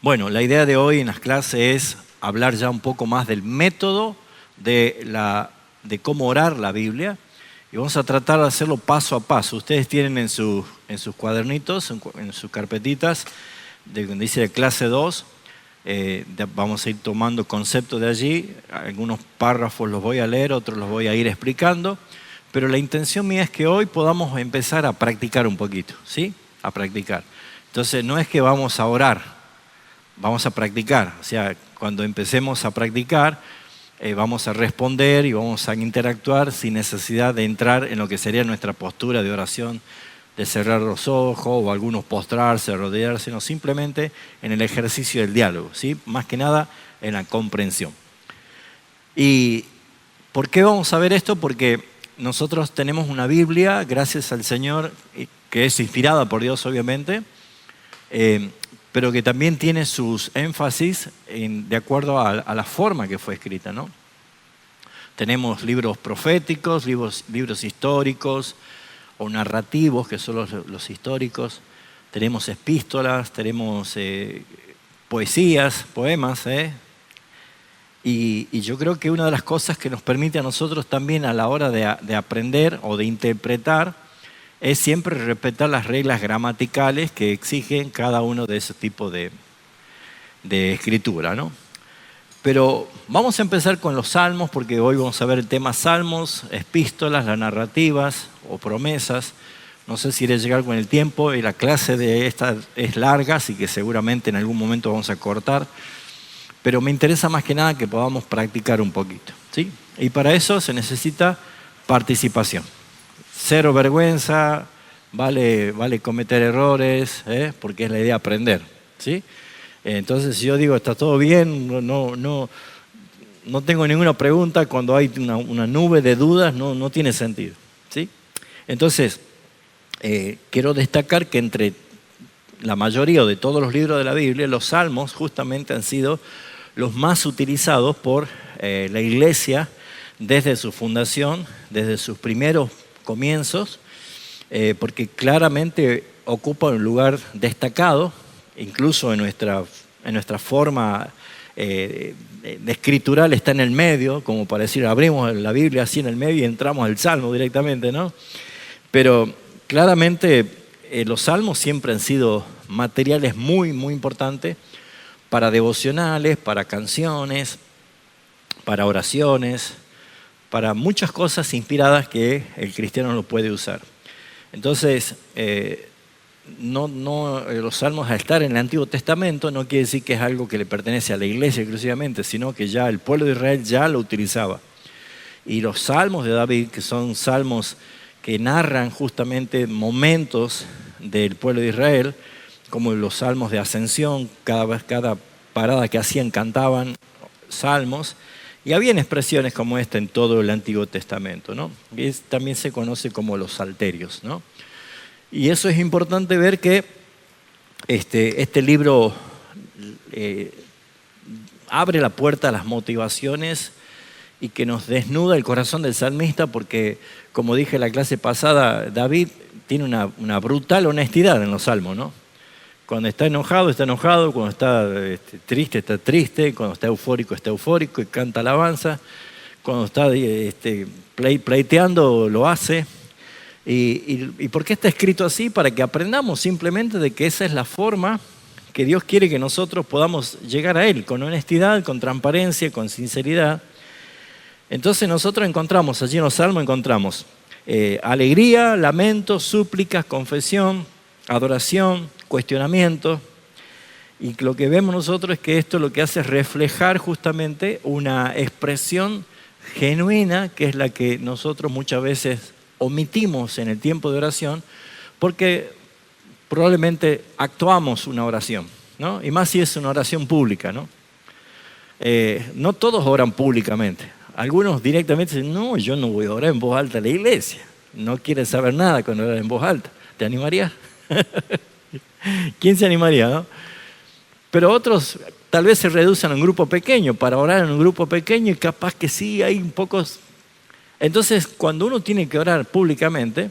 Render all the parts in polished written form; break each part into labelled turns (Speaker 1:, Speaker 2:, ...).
Speaker 1: Bueno, la idea de hoy en las clases es hablar ya un poco más del método de cómo orar la Biblia. Y vamos a tratar de hacerlo paso a paso. Ustedes tienen en sus cuadernitos, en sus carpetitas, donde dice de clase 2, vamos a ir tomando conceptos de allí. Algunos párrafos los voy a leer, otros los voy a ir explicando. Pero la intención mía es que hoy podamos empezar a practicar un poquito, ¿sí? A practicar. Entonces no es que vamos a orar, vamos a practicar. O sea, cuando empecemos a practicar, vamos a responder y vamos a interactuar sin necesidad de entrar en lo que sería nuestra postura de oración, de cerrar los ojos o algunos postrarse, rodearse, sino simplemente en el ejercicio del diálogo, ¿sí? Más que nada en la comprensión. ¿Y por qué vamos a ver esto? Porque nosotros tenemos una Biblia, gracias al Señor, que es inspirada por Dios obviamente, pero que también tiene sus énfasis de acuerdo a la forma que fue escrita, ¿no? Tenemos libros proféticos, libros históricos o narrativos, que son los históricos. Tenemos epístolas, tenemos poesías, poemas. Y yo creo que una de las cosas que nos permite a nosotros también a la hora de aprender o de interpretar es siempre respetar las reglas gramaticales que exigen cada uno de esos tipos de escritura, ¿no? Pero vamos a empezar con los salmos, porque hoy vamos a ver el tema salmos, epístolas, las narrativas o promesas. No sé si iré a llegar con el tiempo, y la clase de esta es larga, así que seguramente en algún momento vamos a cortar. Pero me interesa más que nada que podamos practicar un poquito, ¿sí? Y para eso se necesita participación. Cero vergüenza, vale cometer errores, porque es la idea aprender, ¿sí? Entonces, si yo digo, está todo bien, no tengo ninguna pregunta, cuando hay una nube de dudas, no tiene sentido, ¿sí? Entonces, quiero destacar que entre la mayoría de todos los libros de la Biblia, los salmos justamente han sido los más utilizados por la iglesia desde su fundación, desde sus primeros comienzos, porque claramente ocupa un lugar destacado, incluso en nuestra forma de escritural está en el medio, como para decir, abrimos la Biblia así en el medio y entramos al Salmo directamente, ¿no? Pero claramente los salmos siempre han sido materiales muy, muy importantes para devocionales, para canciones, para oraciones, para muchas cosas inspiradas que el cristiano lo puede usar. Entonces, los salmos, al estar en el Antiguo Testamento, no quiere decir que es algo que le pertenece a la iglesia exclusivamente, sino que ya el pueblo de Israel ya lo utilizaba. Y los salmos de David, que son salmos que narran justamente momentos del pueblo de Israel, como los salmos de ascensión, cada parada que hacían cantaban salmos, y habían expresiones como esta en todo el Antiguo Testamento, ¿no? Y también se conoce como los salterios, ¿no? Y eso es importante ver que este libro abre la puerta a las motivaciones y que nos desnuda el corazón del salmista, porque, como dije en la clase pasada, David tiene una brutal honestidad en los salmos, ¿no? Cuando está enojado, cuando está triste, está triste, cuando está eufórico y canta alabanza, cuando está pleiteando, lo hace. ¿Y por qué está escrito así? Para que aprendamos simplemente de que esa es la forma que Dios quiere que nosotros podamos llegar a Él, con honestidad, con transparencia, con sinceridad. Entonces nosotros encontramos, allí en los salmos encontramos alegría, lamento, súplicas, confesión, adoración, cuestionamiento, y lo que vemos nosotros es que esto lo que hace es reflejar justamente una expresión genuina, que es la que nosotros muchas veces omitimos en el tiempo de oración, porque probablemente actuamos una oración, ¿no? Y más si es una oración pública, ¿no? No todos oran públicamente. Algunos directamente dicen, no, yo no voy a orar en voz alta a la iglesia. No quieren saber nada con orar en voz alta. ¿Te animarías? ¿Quién se animaría, no? Pero otros tal vez se reducen a un grupo pequeño, para orar en un grupo pequeño, y capaz que sí, hay un pocos. Entonces, cuando uno tiene que orar públicamente,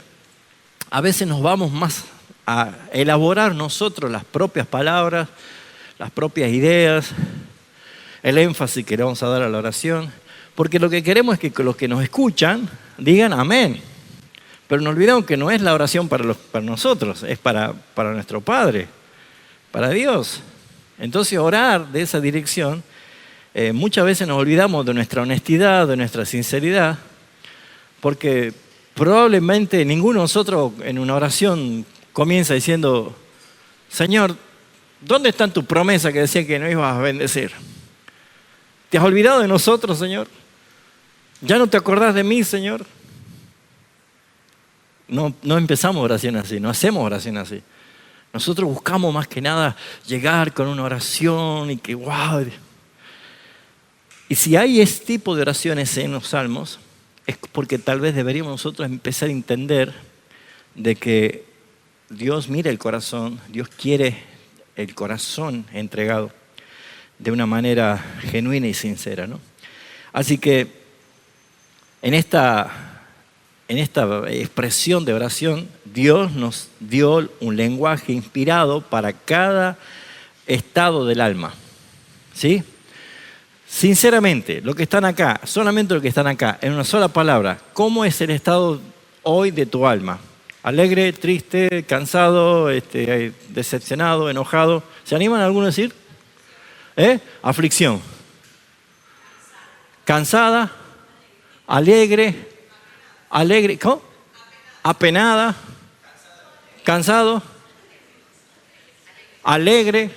Speaker 1: a veces nos vamos más a elaborar nosotros las propias palabras, las propias ideas, el énfasis que le vamos a dar a la oración, porque lo que queremos es que los que nos escuchan digan amén. Pero no olvidemos que no es la oración para nosotros, es para nuestro Padre, para Dios. Entonces orar de esa dirección, muchas veces nos olvidamos de nuestra honestidad, de nuestra sinceridad, porque probablemente ninguno de nosotros en una oración comienza diciendo, Señor, ¿dónde está tu promesa que decía que nos ibas a bendecir? ¿Te has olvidado de nosotros, Señor? ¿Ya no te acordás de mí, Señor? No empezamos oración así, no hacemos oración así. Nosotros buscamos más que nada llegar con una oración y que wow. Y si hay este tipo de oraciones en los salmos, es porque tal vez deberíamos nosotros empezar a entender de que Dios mira el corazón, Dios quiere el corazón entregado de una manera genuina y sincera, ¿no? Así que en esta expresión de oración, Dios nos dio un lenguaje inspirado para cada estado del alma. ¿Sí? Sinceramente, lo que están acá, solamente lo que están acá, en una sola palabra, ¿cómo es el estado hoy de tu alma? ¿Alegre, triste, cansado, decepcionado, enojado? ¿Se animan algunos a decir? Aflicción. ¿Cansada? ¿Alegre? ¿Cómo? Apenada, cansado, alegre,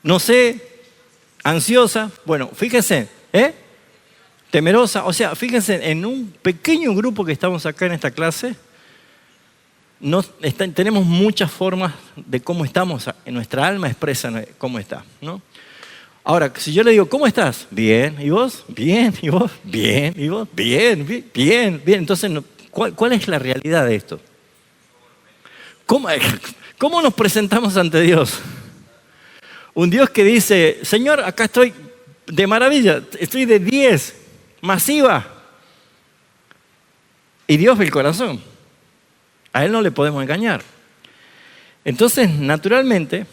Speaker 1: no sé, ansiosa. Bueno, fíjense, temerosa. O sea, fíjense, en un pequeño grupo que estamos acá en esta clase, tenemos muchas formas de cómo estamos, en nuestra alma expresa cómo está, ¿no? Ahora, si yo le digo, ¿cómo estás? Bien. ¿Y vos? Bien. ¿Y vos? Bien. ¿Y vos? Bien. Bien. Entonces, ¿cuál es la realidad de esto? ¿Cómo nos presentamos ante Dios? Un Dios que dice, Señor, acá estoy de maravilla, estoy de 10, masiva. Y Dios ve el corazón. A Él no le podemos engañar. Entonces, naturalmente,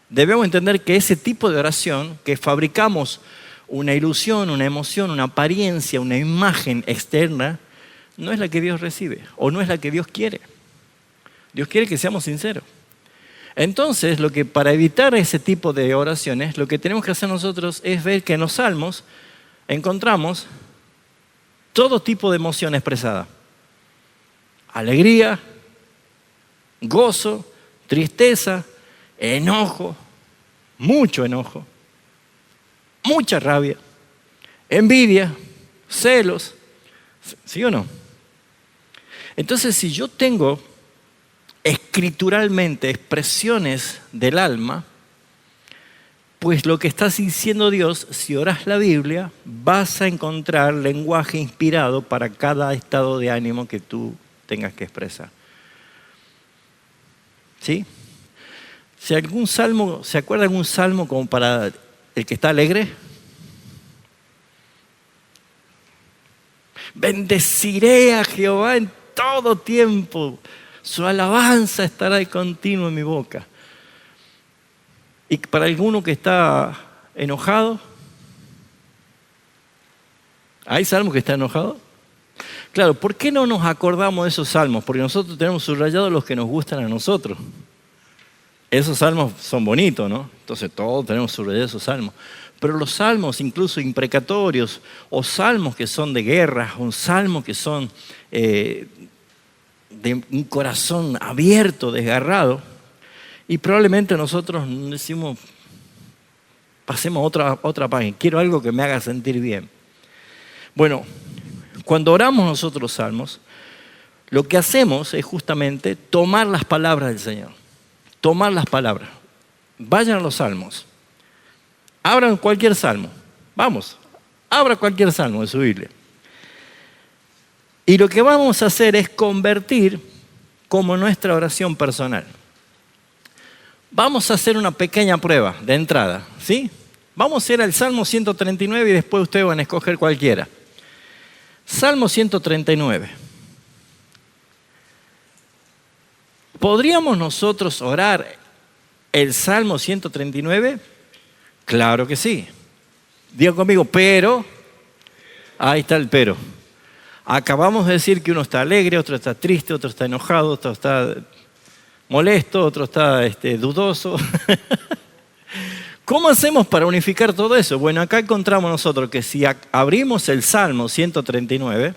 Speaker 1: debemos entender que ese tipo de oración, que fabricamos una ilusión, una emoción, una apariencia, una imagen externa, no es la que Dios recibe o no es la que Dios quiere. Dios quiere que seamos sinceros. Entonces, para evitar ese tipo de oraciones, lo que tenemos que hacer nosotros es ver que en los salmos encontramos todo tipo de emoción expresada. Alegría, gozo, tristeza, enojo, mucho enojo, mucha rabia, envidia, celos, ¿sí o no? Entonces, si yo tengo escrituralmente expresiones del alma, pues lo que está diciendo Dios, si oras la Biblia, vas a encontrar lenguaje inspirado para cada estado de ánimo que tú tengas que expresar. ¿Sí? Si algún salmo, ¿se acuerdan de algún salmo como para el que está alegre? Bendeciré a Jehová en todo tiempo. Su alabanza estará de continuo en mi boca. Y para alguno que está enojado, ¿hay salmos que están enojados? Claro, ¿por qué no nos acordamos de esos salmos? Porque nosotros tenemos subrayados los que nos gustan a nosotros. Esos salmos son bonitos, ¿no? Entonces todos tenemos subrayados esos salmos. Pero los salmos, incluso imprecatorios, o salmos que son de guerra, o salmos que son de un corazón abierto, desgarrado, y probablemente nosotros decimos, pasemos a otra página, quiero algo que me haga sentir bien. Bueno, cuando oramos nosotros los salmos, lo que hacemos es justamente tomar las palabras del Señor. Tomar las palabras. Vayan a los salmos. Abran cualquier salmo. Vamos, abra cualquier salmo de su Biblia. Y lo que vamos a hacer es convertir como nuestra oración personal. Vamos a hacer una pequeña prueba de entrada, ¿sí? Vamos a ir al Salmo 139 y después ustedes van a escoger cualquiera. Salmo 139. ¿Podríamos nosotros orar ¿El Salmo 139? Claro que sí. Diga conmigo, pero, ahí está el pero. Acabamos de decir que uno está alegre, otro está triste, otro está enojado, otro está molesto, otro está dudoso. ¿Cómo hacemos para unificar todo eso? Bueno, acá encontramos nosotros que si abrimos el Salmo 139,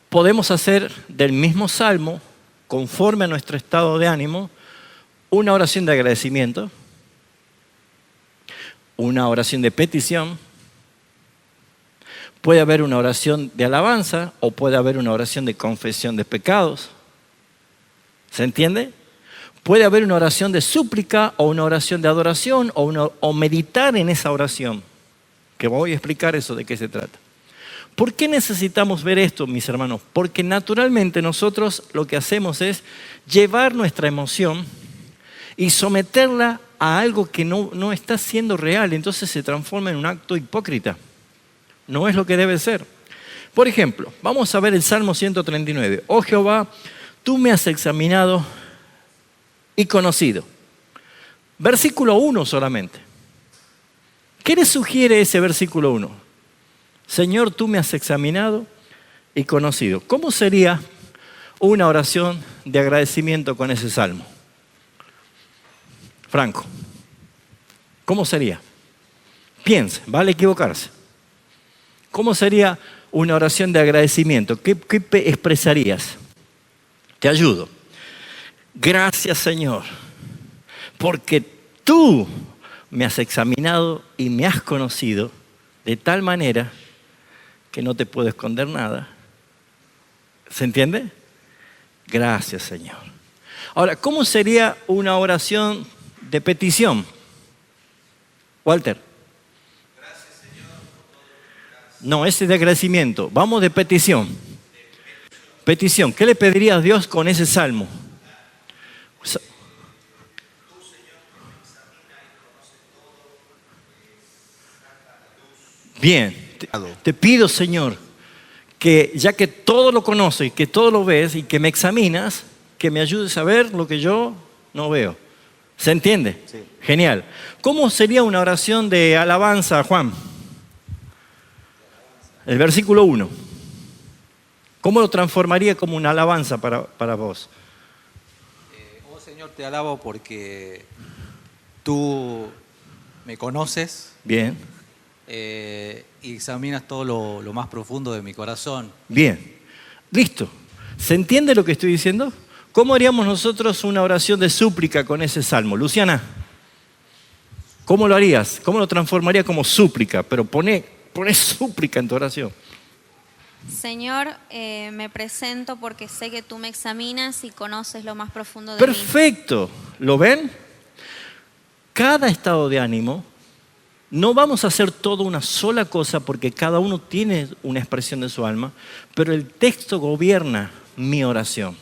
Speaker 1: podemos hacer del mismo Salmo, conforme a nuestro estado de ánimo, una oración de agradecimiento, una oración de petición, puede haber una oración de alabanza o puede haber una oración de confesión de pecados. ¿Se entiende? Puede haber una oración de súplica o una oración de adoración o meditar en esa oración, que voy a explicar eso de qué se trata. ¿Por qué necesitamos ver esto, mis hermanos? Porque naturalmente nosotros lo que hacemos es llevar nuestra emoción y someterla a algo que no está siendo real, entonces se transforma en un acto hipócrita. No es lo que debe ser. Por ejemplo, vamos a ver el Salmo 139. Oh Jehová, tú me has examinado y conocido. Versículo 1 solamente. ¿Qué le sugiere ese versículo 1? Señor, tú me has examinado y conocido. ¿Cómo sería una oración de agradecimiento con ese salmo? Franco, ¿cómo sería? Piense, vale equivocarse. ¿Cómo sería una oración de agradecimiento? ¿Qué expresarías? Te ayudo. Gracias, Señor, porque tú me has examinado y me has conocido de tal manera que no te puedo esconder nada. ¿Se entiende? Gracias, Señor. Ahora, ¿cómo sería una oración de petición? Walter.
Speaker 2: Gracias, Señor, por todo lo que das.
Speaker 1: No, ese es de agradecimiento. Vamos de petición. Petición. ¿Qué le pedirías a Dios con ese salmo?
Speaker 2: Tú, Señor, que me examina y conoce todo, saca a la luz.
Speaker 1: Bien. Te pido, Señor, que ya que todo lo conoces y que todo lo ves y que me examinas, que me ayudes a ver lo que yo no veo. ¿Se entiende?
Speaker 2: Sí.
Speaker 1: Genial. ¿Cómo sería una oración de alabanza, Juan? El versículo 1. ¿Cómo lo transformaría como una alabanza para vos?
Speaker 2: Oh Señor, te alabo porque tú me conoces.
Speaker 1: Bien.
Speaker 2: Y examinas todo lo más profundo de mi corazón.
Speaker 1: Bien. Listo. ¿Se entiende lo que estoy diciendo? ¿Cómo haríamos nosotros una oración de súplica con ese salmo? Luciana, ¿cómo lo harías? ¿Cómo lo transformaría como súplica? Pero poné súplica en tu oración.
Speaker 3: Señor, me presento porque sé que tú me examinas y conoces lo más profundo de mí.
Speaker 1: Perfecto. ¿Lo ven? Cada estado de ánimo, no vamos a hacer todo una sola cosa porque cada uno tiene una expresión de su alma, pero el texto gobierna mi oración.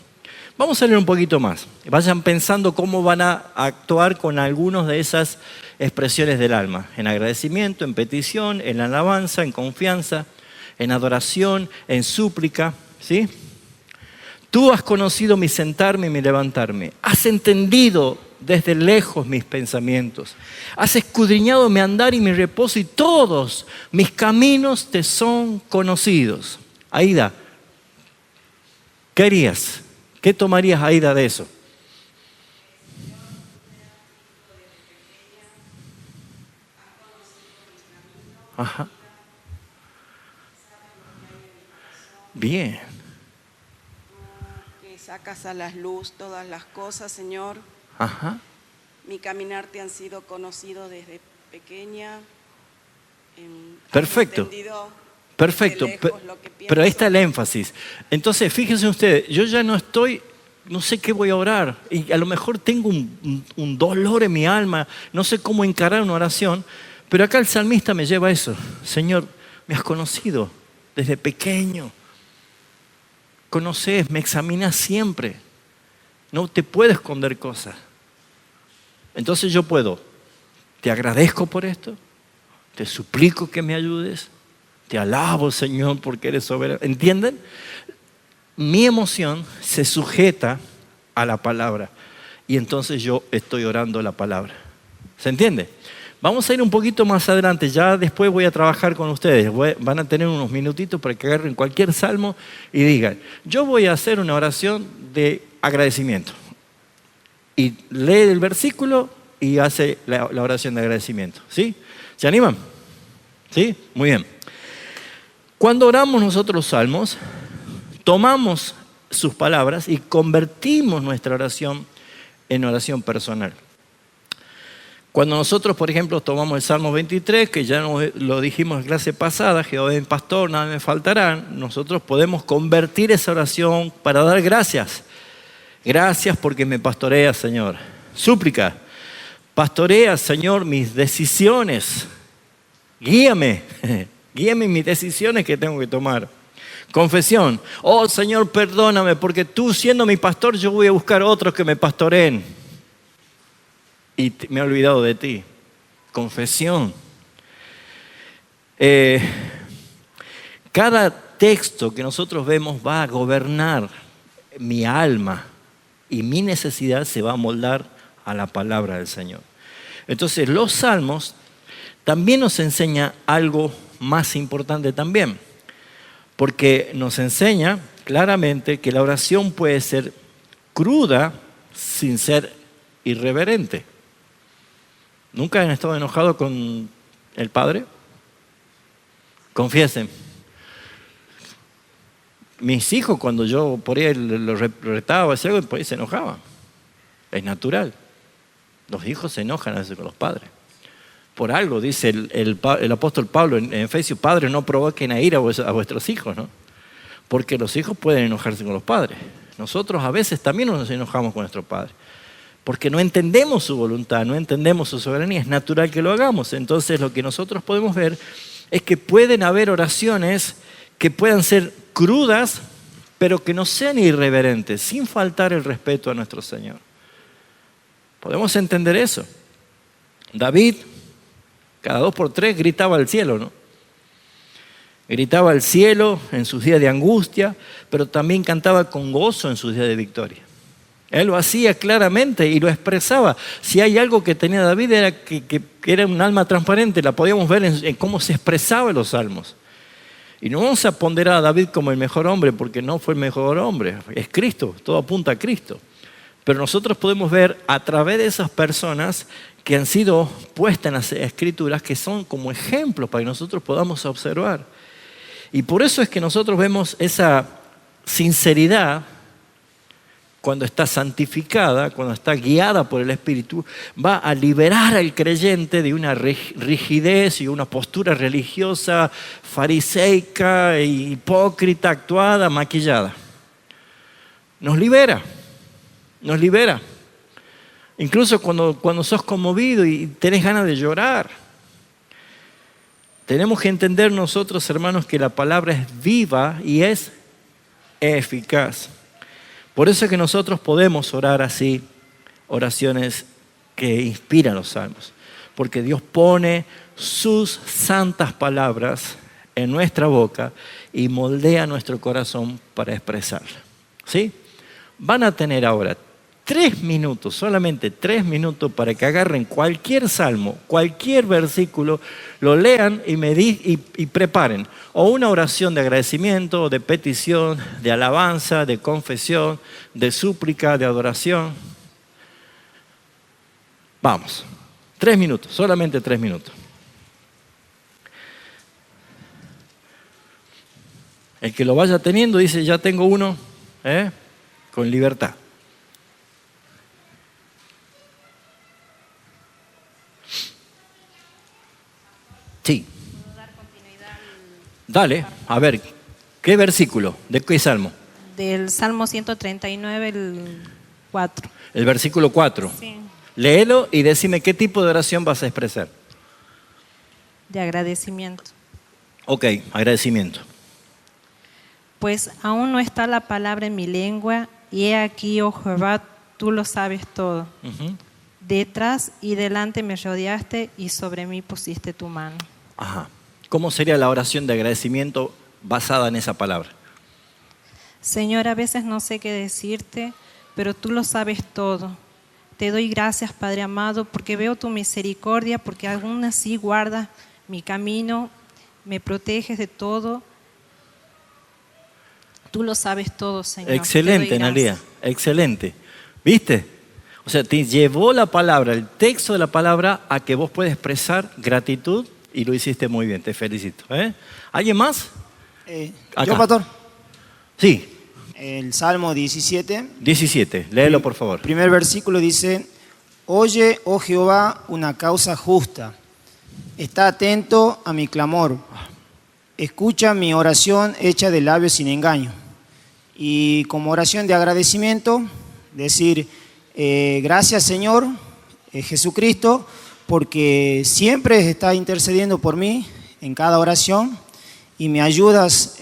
Speaker 1: Vamos a leer un poquito más. Vayan pensando cómo van a actuar con algunas de esas expresiones del alma. En agradecimiento, en petición, en alabanza, en confianza, en adoración, en súplica. ¿Sí? Tú has conocido mi sentarme y mi levantarme. Has entendido desde lejos mis pensamientos. Has escudriñado mi andar y mi reposo y todos mis caminos te son conocidos. Aida, ¿qué harías? ¿Qué tomarías, Aida, de eso? Ajá. Bien.
Speaker 4: Que sacas a la luz todas las cosas, Señor.
Speaker 1: Ajá.
Speaker 4: Mi caminar te han sido conocido desde pequeña.
Speaker 1: Perfecto.
Speaker 4: Has entendido
Speaker 1: Perfecto,
Speaker 4: de lejos lo que pienso.
Speaker 1: pero ahí está el énfasis. Entonces, fíjense ustedes, yo ya no sé qué voy a orar, y a lo mejor tengo un dolor en mi alma, no sé cómo encarar una oración, pero acá el salmista me lleva a eso. Señor, me has conocido desde pequeño, conoces, me examinas siempre, no te puedo esconder cosas. Entonces yo te agradezco por esto, te suplico que me ayudes, te alabo, Señor, porque eres soberano. ¿Entienden? Mi emoción se sujeta a la palabra. y entonces yo estoy orando la palabra. ¿Se entiende? Vamos a ir un poquito más adelante, ya después voy a trabajar con ustedes. Van a tener unos minutitos para que agarren cualquier salmo y digan, yo voy a hacer una oración de agradecimiento. Y lee el versículo y hace la oración de agradecimiento. ¿Sí? ¿Se animan? ¿Sí? Muy bien. Cuando oramos nosotros los salmos, tomamos sus palabras y convertimos nuestra oración en oración personal. Cuando nosotros, por ejemplo, tomamos el Salmo 23, que ya lo dijimos en clase pasada, Jehová es mi pastor, nada me faltará, nosotros podemos convertir esa oración para dar gracias. Gracias porque me pastoreas, Señor. Súplica, pastorea, Señor, mis decisiones. Guíame, guíame en mis decisiones que tengo que tomar. Confesión, oh Señor, perdóname, porque tú siendo mi pastor, yo voy a buscar otros que me pastoreen. Y me he olvidado de ti. Confesión. Cada texto que nosotros vemos va a gobernar mi alma y mi necesidad se va a moldar a la palabra del Señor. Entonces, los salmos también nos enseña algo más importante también, porque nos enseña claramente que la oración puede ser cruda sin ser irreverente. ¿Nunca han estado enojados con el Padre? Confiesen. Mis hijos, cuando yo por ahí los retaba, por ahí se enojaban. Es natural. Los hijos se enojan a veces con los padres. Por algo, dice el apóstol Pablo en Efesios, padres, no provoquen a ira a vuestros hijos, ¿no? Porque los hijos pueden enojarse con los padres. Nosotros a veces también nos enojamos con nuestros padres. Porque no entendemos su voluntad, no entendemos su soberanía, es natural que lo hagamos. Entonces lo que nosotros podemos ver es que pueden haber oraciones que puedan ser crudas, pero que no sean irreverentes, sin faltar el respeto a nuestro Señor. Podemos entender eso. David, cada 2 por 3 gritaba al cielo, ¿no? Gritaba al cielo en sus días de angustia, pero también cantaba con gozo en sus días de victoria. Él lo hacía claramente y lo expresaba. Si hay algo que tenía David era que era un alma transparente, la podíamos ver en cómo se expresaba en los salmos. Y no vamos a ponderar a David como el mejor hombre, porque no fue el mejor hombre, es Cristo, todo apunta a Cristo. Pero nosotros podemos ver a través de esas personas que han sido puestas en las Escrituras, que son como ejemplos para que nosotros podamos observar. Y por eso es que nosotros vemos esa sinceridad. Cuando está santificada, cuando está guiada por el Espíritu, va a liberar al creyente de una rigidez y una postura religiosa, fariseica, hipócrita, actuada, maquillada. Nos libera, nos libera. Incluso cuando sos conmovido y tenés ganas de llorar. Tenemos que entender nosotros, hermanos, que la palabra es viva y es eficaz. Por eso es que nosotros podemos orar así, oraciones que inspiran los salmos. Porque Dios pone sus santas palabras en nuestra boca y moldea nuestro corazón para expresarla. ¿Sí? Van a tener ahora 3 minutos, solamente 3 minutos para que agarren cualquier salmo, cualquier versículo, lo lean y preparen o una oración de agradecimiento, de petición, de alabanza, de confesión, de súplica, de adoración. Vamos, 3 minutos, solamente 3 minutos. El que lo vaya teniendo dice, ya tengo uno, con libertad. Sí.
Speaker 3: ¿Puedo dar continuidad?
Speaker 1: Dale, a ver, ¿qué versículo? ¿De qué salmo?
Speaker 5: Del Salmo 139, el 4.
Speaker 1: El versículo 4.
Speaker 5: Sí.
Speaker 1: Léelo y decime qué tipo de oración vas a expresar.
Speaker 5: De agradecimiento.
Speaker 1: Ok, agradecimiento.
Speaker 5: Pues aún no está la palabra en mi lengua, y he aquí, oh Jehová, tú lo sabes todo.
Speaker 1: Uh-huh.
Speaker 5: Detrás y delante me rodeaste y sobre mí pusiste tu mano.
Speaker 1: Ajá. ¿Cómo sería la oración de agradecimiento basada en esa palabra?
Speaker 5: Señor, a veces no sé qué decirte, pero tú lo sabes todo. te doy gracias, Padre amado, porque veo tu misericordia, porque aún así guardas mi camino, me proteges de todo. Tú lo sabes todo, Señor.
Speaker 1: Excelente, Analía, excelente. ¿Viste? O sea, te llevó la palabra, el texto de la palabra, a que vos puedas expresar gratitud y lo hiciste muy bien, te felicito. ¿Alguien más?
Speaker 6: Yo, pastor.
Speaker 1: Sí.
Speaker 6: El Salmo 17.
Speaker 1: 17, léelo por favor.
Speaker 6: Primer versículo dice: Oye, oh Jehová, una causa justa. Está atento a mi clamor. Escucha mi oración hecha de labios sin engaño. Y como oración de agradecimiento, decir, gracias Señor Jesucristo, porque siempre estás intercediendo por mí en cada oración y me ayudas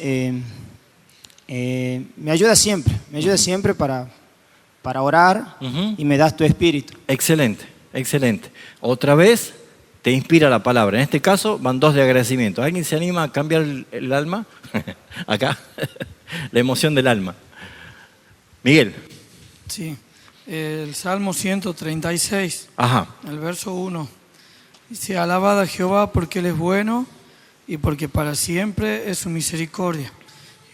Speaker 6: siempre para orar y me das tu espíritu.
Speaker 1: Excelente, excelente. Otra vez te inspira la palabra. En este caso van dos de agradecimiento. ¿Alguien se anima a cambiar el alma? Acá, la emoción del alma. Miguel.
Speaker 7: Sí, el Salmo 136,
Speaker 1: Ajá.
Speaker 7: el verso 1. Dice, alabad a Jehová porque Él es bueno y porque para siempre es su misericordia.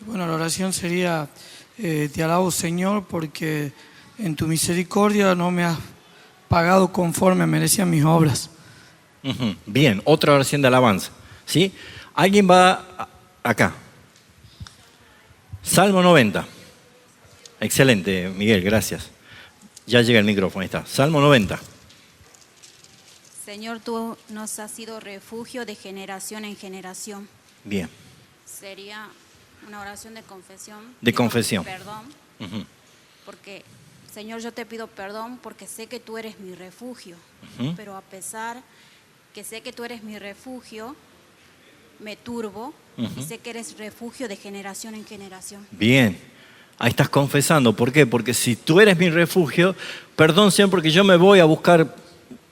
Speaker 7: Y bueno, la oración sería, te alabo Señor porque en tu misericordia no me has pagado conforme merecían mis obras.
Speaker 1: Bien, otra oración de alabanza. ¿Sí? ¿Alguien va acá? Salmo 90. Excelente, Miguel, gracias. Ya llega el micrófono, ahí está. Salmo 90.
Speaker 8: Señor, tú nos has sido refugio de generación en generación.
Speaker 1: Bien.
Speaker 8: Sería una oración de confesión.
Speaker 1: De confesión.
Speaker 8: Perdón. Porque, Señor, yo te pido perdón porque sé que tú eres mi refugio. Pero a pesar que sé que tú eres mi refugio, me turbo y sé que eres refugio de generación en generación.
Speaker 1: Bien. Ahí estás confesando. ¿Por qué? Porque si tú eres mi refugio, perdón Señor, porque yo me voy a buscar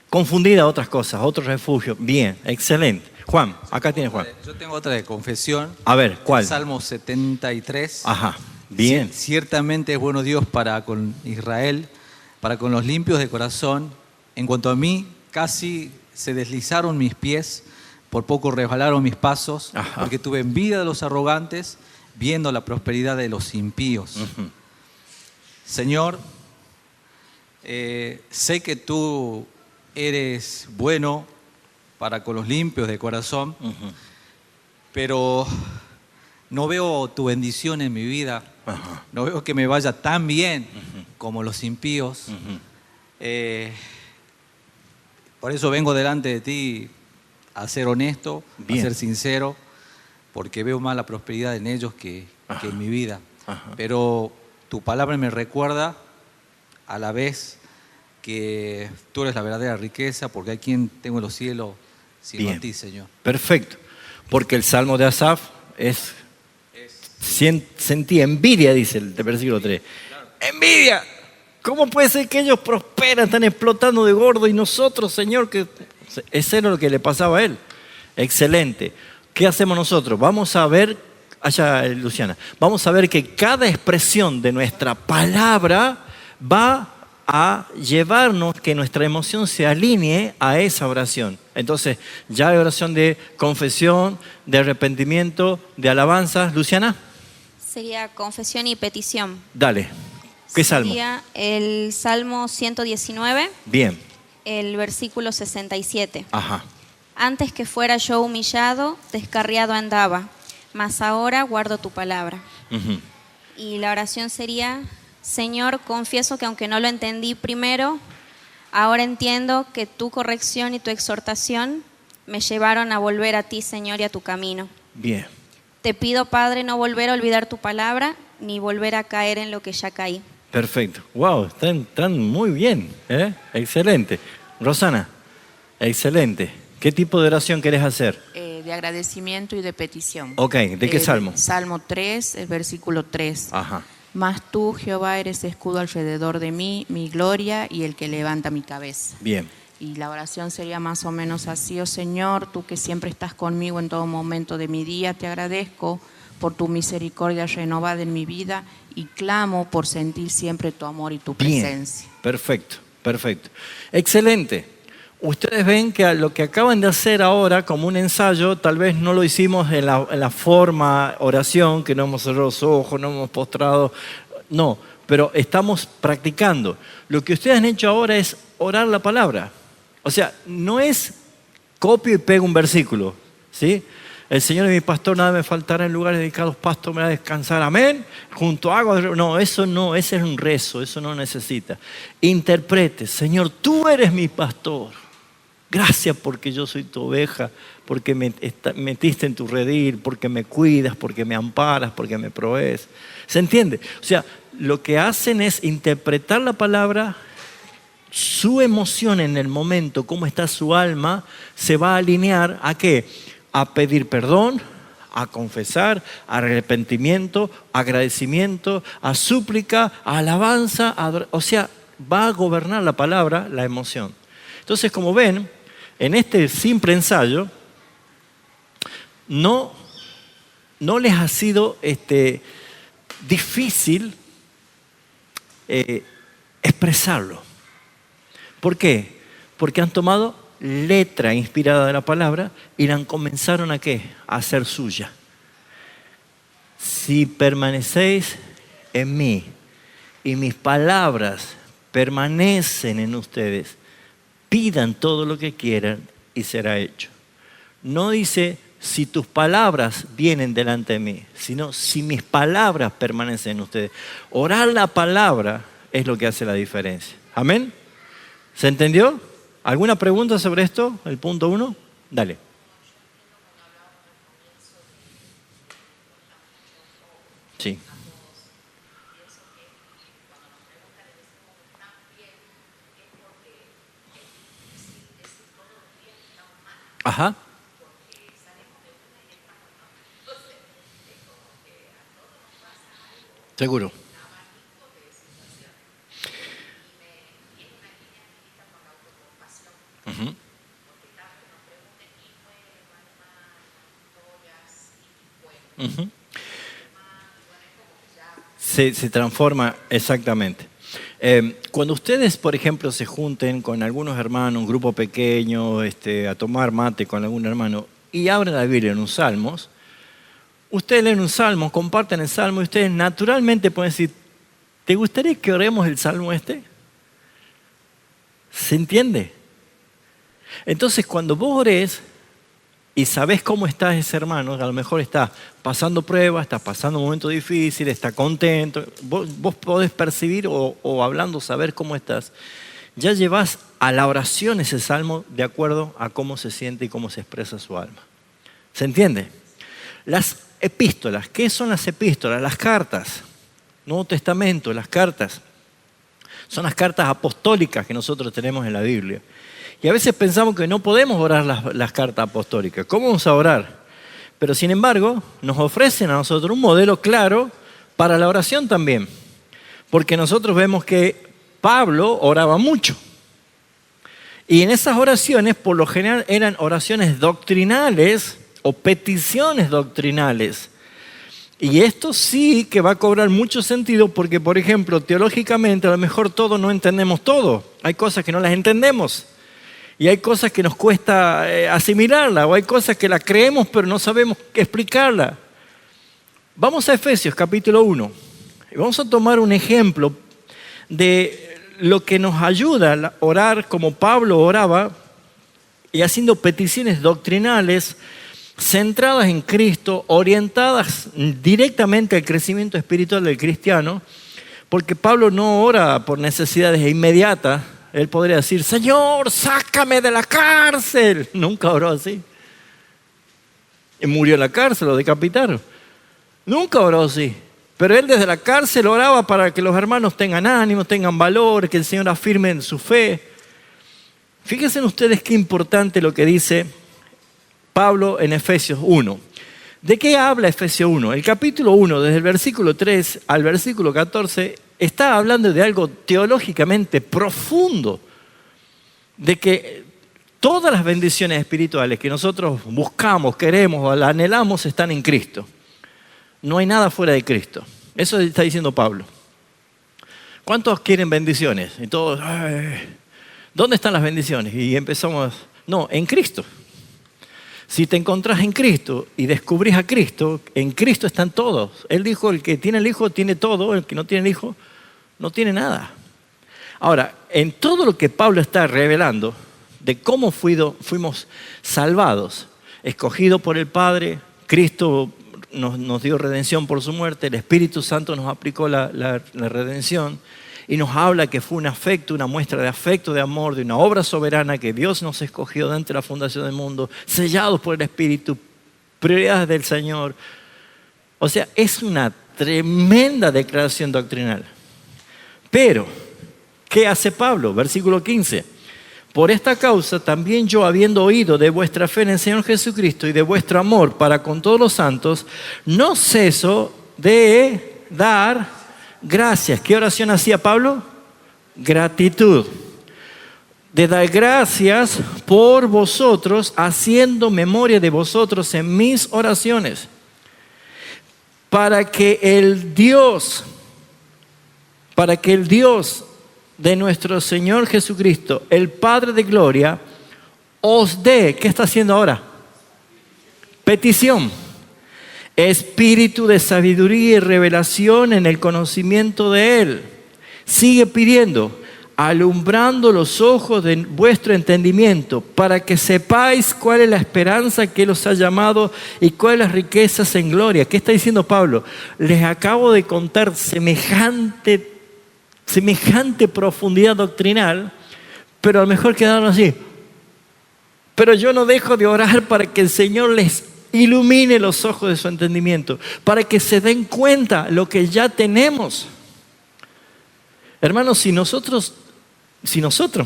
Speaker 1: confundida otras cosas, otro refugio. Bien, excelente. Juan, acá tienes Juan.
Speaker 2: Yo tengo otra de confesión.
Speaker 1: A ver, ¿cuál?
Speaker 2: Salmo 73.
Speaker 1: Ajá, bien.
Speaker 2: Ciertamente es bueno Dios para con Israel, para con los limpios de corazón. En cuanto a mí, casi se deslizaron mis pies, por poco resbalaron mis pasos, porque tuve envidia de los arrogantes, viendo la prosperidad de los impíos. Señor, sé que tú eres bueno para con los limpios de corazón, pero no veo tu bendición en mi vida, no veo que me vaya tan bien como los impíos. Por eso vengo delante de ti a ser honesto, a ser sincero, porque veo más la prosperidad en ellos que en mi vida. Pero tu palabra me recuerda a la vez que tú eres la verdadera riqueza, porque hay quien tengo en los cielos sino a ti, Señor.
Speaker 1: Perfecto, porque el Salmo de Asaf sentí envidia, dice el versículo 3. Claro. ¡Envidia! ¿Cómo puede ser que ellos prosperan, están explotando de gordo y nosotros, Señor, que eso era lo que le pasaba a él? Excelente. ¿Qué hacemos nosotros? Vamos a ver, Luciana, vamos a ver que cada expresión de nuestra palabra va a llevarnos que nuestra emoción se alinee a esa oración. Entonces, ya hay oración de confesión, de arrepentimiento, de alabanzas. Luciana.
Speaker 3: Sería confesión y petición.
Speaker 1: Dale. ¿Qué salmo?
Speaker 3: Sería el Salmo 119.
Speaker 1: Bien.
Speaker 3: El versículo 67.
Speaker 1: Ajá.
Speaker 3: Antes que fuera yo humillado, descarriado andaba, mas ahora guardo tu palabra. Y la oración sería: Señor, confieso que aunque no lo entendí primero, ahora entiendo que tu corrección y tu exhortación me llevaron a volver a ti, Señor, y a tu camino.
Speaker 1: Bien.
Speaker 3: Te pido, Padre, no volver a olvidar tu palabra, ni volver a caer en lo que ya caí.
Speaker 1: Perfecto. Wow, están muy bien. Excelente. Rosana, excelente. ¿Qué tipo de oración querés hacer?
Speaker 9: De agradecimiento y de petición.
Speaker 1: Ok, ¿de qué salmo?
Speaker 9: Salmo 3, el versículo 3.
Speaker 1: Ajá.
Speaker 9: Mas tú, Jehová, eres escudo alrededor de mí, mi gloria y el que levanta mi cabeza.
Speaker 1: Bien.
Speaker 9: Y la oración sería más o menos así: oh Señor, tú que siempre estás conmigo en todo momento de mi día, te agradezco por tu misericordia renovada en mi vida y clamo por sentir siempre tu amor y tu presencia.
Speaker 1: Perfecto, Perfecto. Excelente. Ustedes ven que lo que acaban de hacer ahora como un ensayo, tal vez no lo hicimos en la forma oración, que no hemos cerrado los ojos, no hemos postrado, no, pero estamos practicando. Lo que ustedes han hecho ahora es orar la palabra. O sea, no es copio y pego un versículo, ¿sí? El Señor es mi pastor, nada me faltará, en lugares dedicados pasto me va a descansar, amén. Junto a agua, no, eso no, ese es un rezo, eso no necesita. Interprete, Señor, tú eres mi pastor. Gracias porque yo soy tu oveja, porque me metiste en tu redil, porque me cuidas, porque me amparas, porque me provees. ¿Se entiende? O sea, lo que hacen es interpretar la palabra, su emoción en el momento, cómo está su alma, se va a alinear ¿a qué? A pedir perdón, a confesar, a arrepentimiento, a agradecimiento, a súplica, a alabanza, o sea, va a gobernar la palabra, la emoción. Entonces, como ven, en este simple ensayo, no les ha sido difícil expresarlo. ¿Por qué? Porque han tomado letra inspirada de la palabra y la comenzaron ¿a qué? A hacer suya. Si permanecéis en mí y mis palabras permanecen en ustedes, pidan todo lo que quieran y será hecho. No dice si tus palabras vienen delante de mí, sino si mis palabras permanecen en ustedes. Orar la palabra es lo que hace la diferencia. ¿Amén? ¿Se entendió? ¿Alguna pregunta sobre esto? El punto 1. Dale. Sí. Ajá. Seguro. Uh-huh. Uh-huh. Se transforma exactamente. Cuando ustedes, por ejemplo, se junten con algunos hermanos, un grupo pequeño, a tomar mate con algún hermano y abren la Biblia en un Salmos, ustedes leen un Salmo, comparten el Salmo y ustedes naturalmente pueden decir, ¿te gustaría que oremos el Salmo este? ¿Se entiende? Entonces, cuando vos ores y sabés cómo está ese hermano, a lo mejor está pasando pruebas, está pasando un momento difícil, está contento, vos podés percibir o hablando saber cómo estás, ya llevás a la oración ese salmo de acuerdo a cómo se siente y cómo se expresa su alma. ¿Se entiende? Las epístolas, ¿qué son las epístolas? Las cartas, Nuevo Testamento, las cartas, son las cartas apostólicas que nosotros tenemos en la Biblia. Y a veces pensamos que no podemos orar las cartas apostólicas. ¿Cómo vamos a orar? Pero sin embargo, nos ofrecen a nosotros un modelo claro para la oración también. Porque nosotros vemos que Pablo oraba mucho. Y en esas oraciones, por lo general, eran oraciones doctrinales o peticiones doctrinales. Y esto sí que va a cobrar mucho sentido porque, por ejemplo, teológicamente a lo mejor todos no entendemos todo. Hay cosas que no las entendemos. Y hay cosas que nos cuesta asimilarla, o hay cosas que la creemos pero no sabemos explicarla. Vamos a Efesios capítulo 1. Y vamos a tomar un ejemplo de lo que nos ayuda a orar como Pablo oraba y haciendo peticiones doctrinales centradas en Cristo, orientadas directamente al crecimiento espiritual del cristiano, porque Pablo no ora por necesidades inmediatas. Él podría decir, Señor, sácame de la cárcel. Nunca oró así. Y murió en la cárcel, lo decapitaron. Nunca oró así. Pero él desde la cárcel oraba para que los hermanos tengan ánimo, tengan valor, que el Señor afirme en su fe. Fíjense ustedes qué importante lo que dice Pablo en Efesios 1. ¿De qué habla Efesios 1? El capítulo 1, desde el versículo 3 al versículo 14, está hablando de algo teológicamente profundo, de que todas las bendiciones espirituales que nosotros buscamos, queremos o anhelamos están en Cristo. No hay nada fuera de Cristo. Eso está diciendo Pablo. ¿Cuántos quieren bendiciones? Y todos, ¿dónde están las bendiciones? Y empezamos, no, en Cristo. Si te encontrás en Cristo y descubrís a Cristo, en Cristo están todos. Él dijo, el que tiene el Hijo tiene todo, el que no tiene el Hijo no tiene nada. Ahora, en todo lo que Pablo está revelando de cómo fuimos salvados, escogidos por el Padre, Cristo nos dio redención por su muerte, el Espíritu Santo nos aplicó la redención y nos habla que fue un afecto, una muestra de afecto, de amor, de una obra soberana que Dios nos escogió dentro de la fundación del mundo, sellados por el Espíritu, prioridades del Señor. O sea, es una tremenda declaración doctrinal. Pero, ¿qué hace Pablo? Versículo 15. Por esta causa también yo, habiendo oído de vuestra fe en el Señor Jesucristo y de vuestro amor para con todos los santos, no ceso de dar gracias. ¿Qué oración hacía Pablo? Gratitud. De dar gracias por vosotros, haciendo memoria de vosotros en mis oraciones, para que el Dios de nuestro Señor Jesucristo, el Padre de gloria, os dé, ¿qué está haciendo ahora? Petición. Espíritu de sabiduría y revelación en el conocimiento de Él. Sigue pidiendo, alumbrando los ojos de vuestro entendimiento, para que sepáis cuál es la esperanza que Él os ha llamado y cuáles las riquezas en gloria. ¿Qué está diciendo Pablo? Les acabo de contar semejante profundidad doctrinal, pero a lo mejor quedaron así. Pero yo no dejo de orar para que el Señor les ilumine los ojos de su entendimiento, para que se den cuenta lo que ya tenemos. Hermanos, si nosotros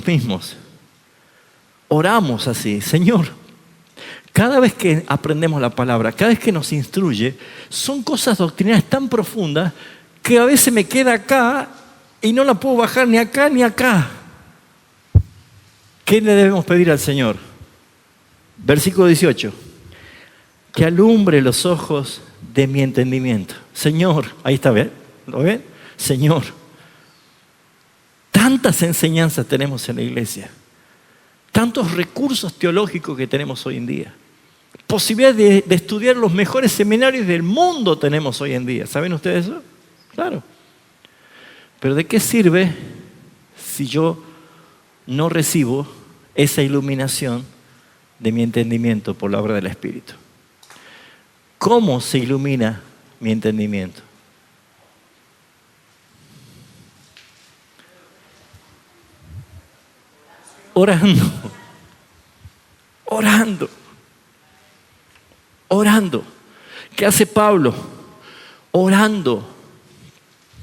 Speaker 1: mismos oramos así, Señor, cada vez que aprendemos la palabra, cada vez que nos instruye, son cosas doctrinales tan profundas que a veces me queda acá y no la puedo bajar ni acá ni acá. ¿Qué le debemos pedir al Señor? Versículo 18. Que alumbre los ojos de mi entendimiento. Señor, ahí está, ¿ven? ¿Lo ven? Señor, tantas enseñanzas tenemos en la iglesia, tantos recursos teológicos que tenemos hoy en día, posibilidad de estudiar los mejores seminarios del mundo tenemos hoy en día. ¿Saben ustedes eso? Claro. Pero ¿de qué sirve si yo no recibo esa iluminación de mi entendimiento por la obra del Espíritu? ¿Cómo se ilumina mi entendimiento? Orando. ¿Qué hace Pablo? Orando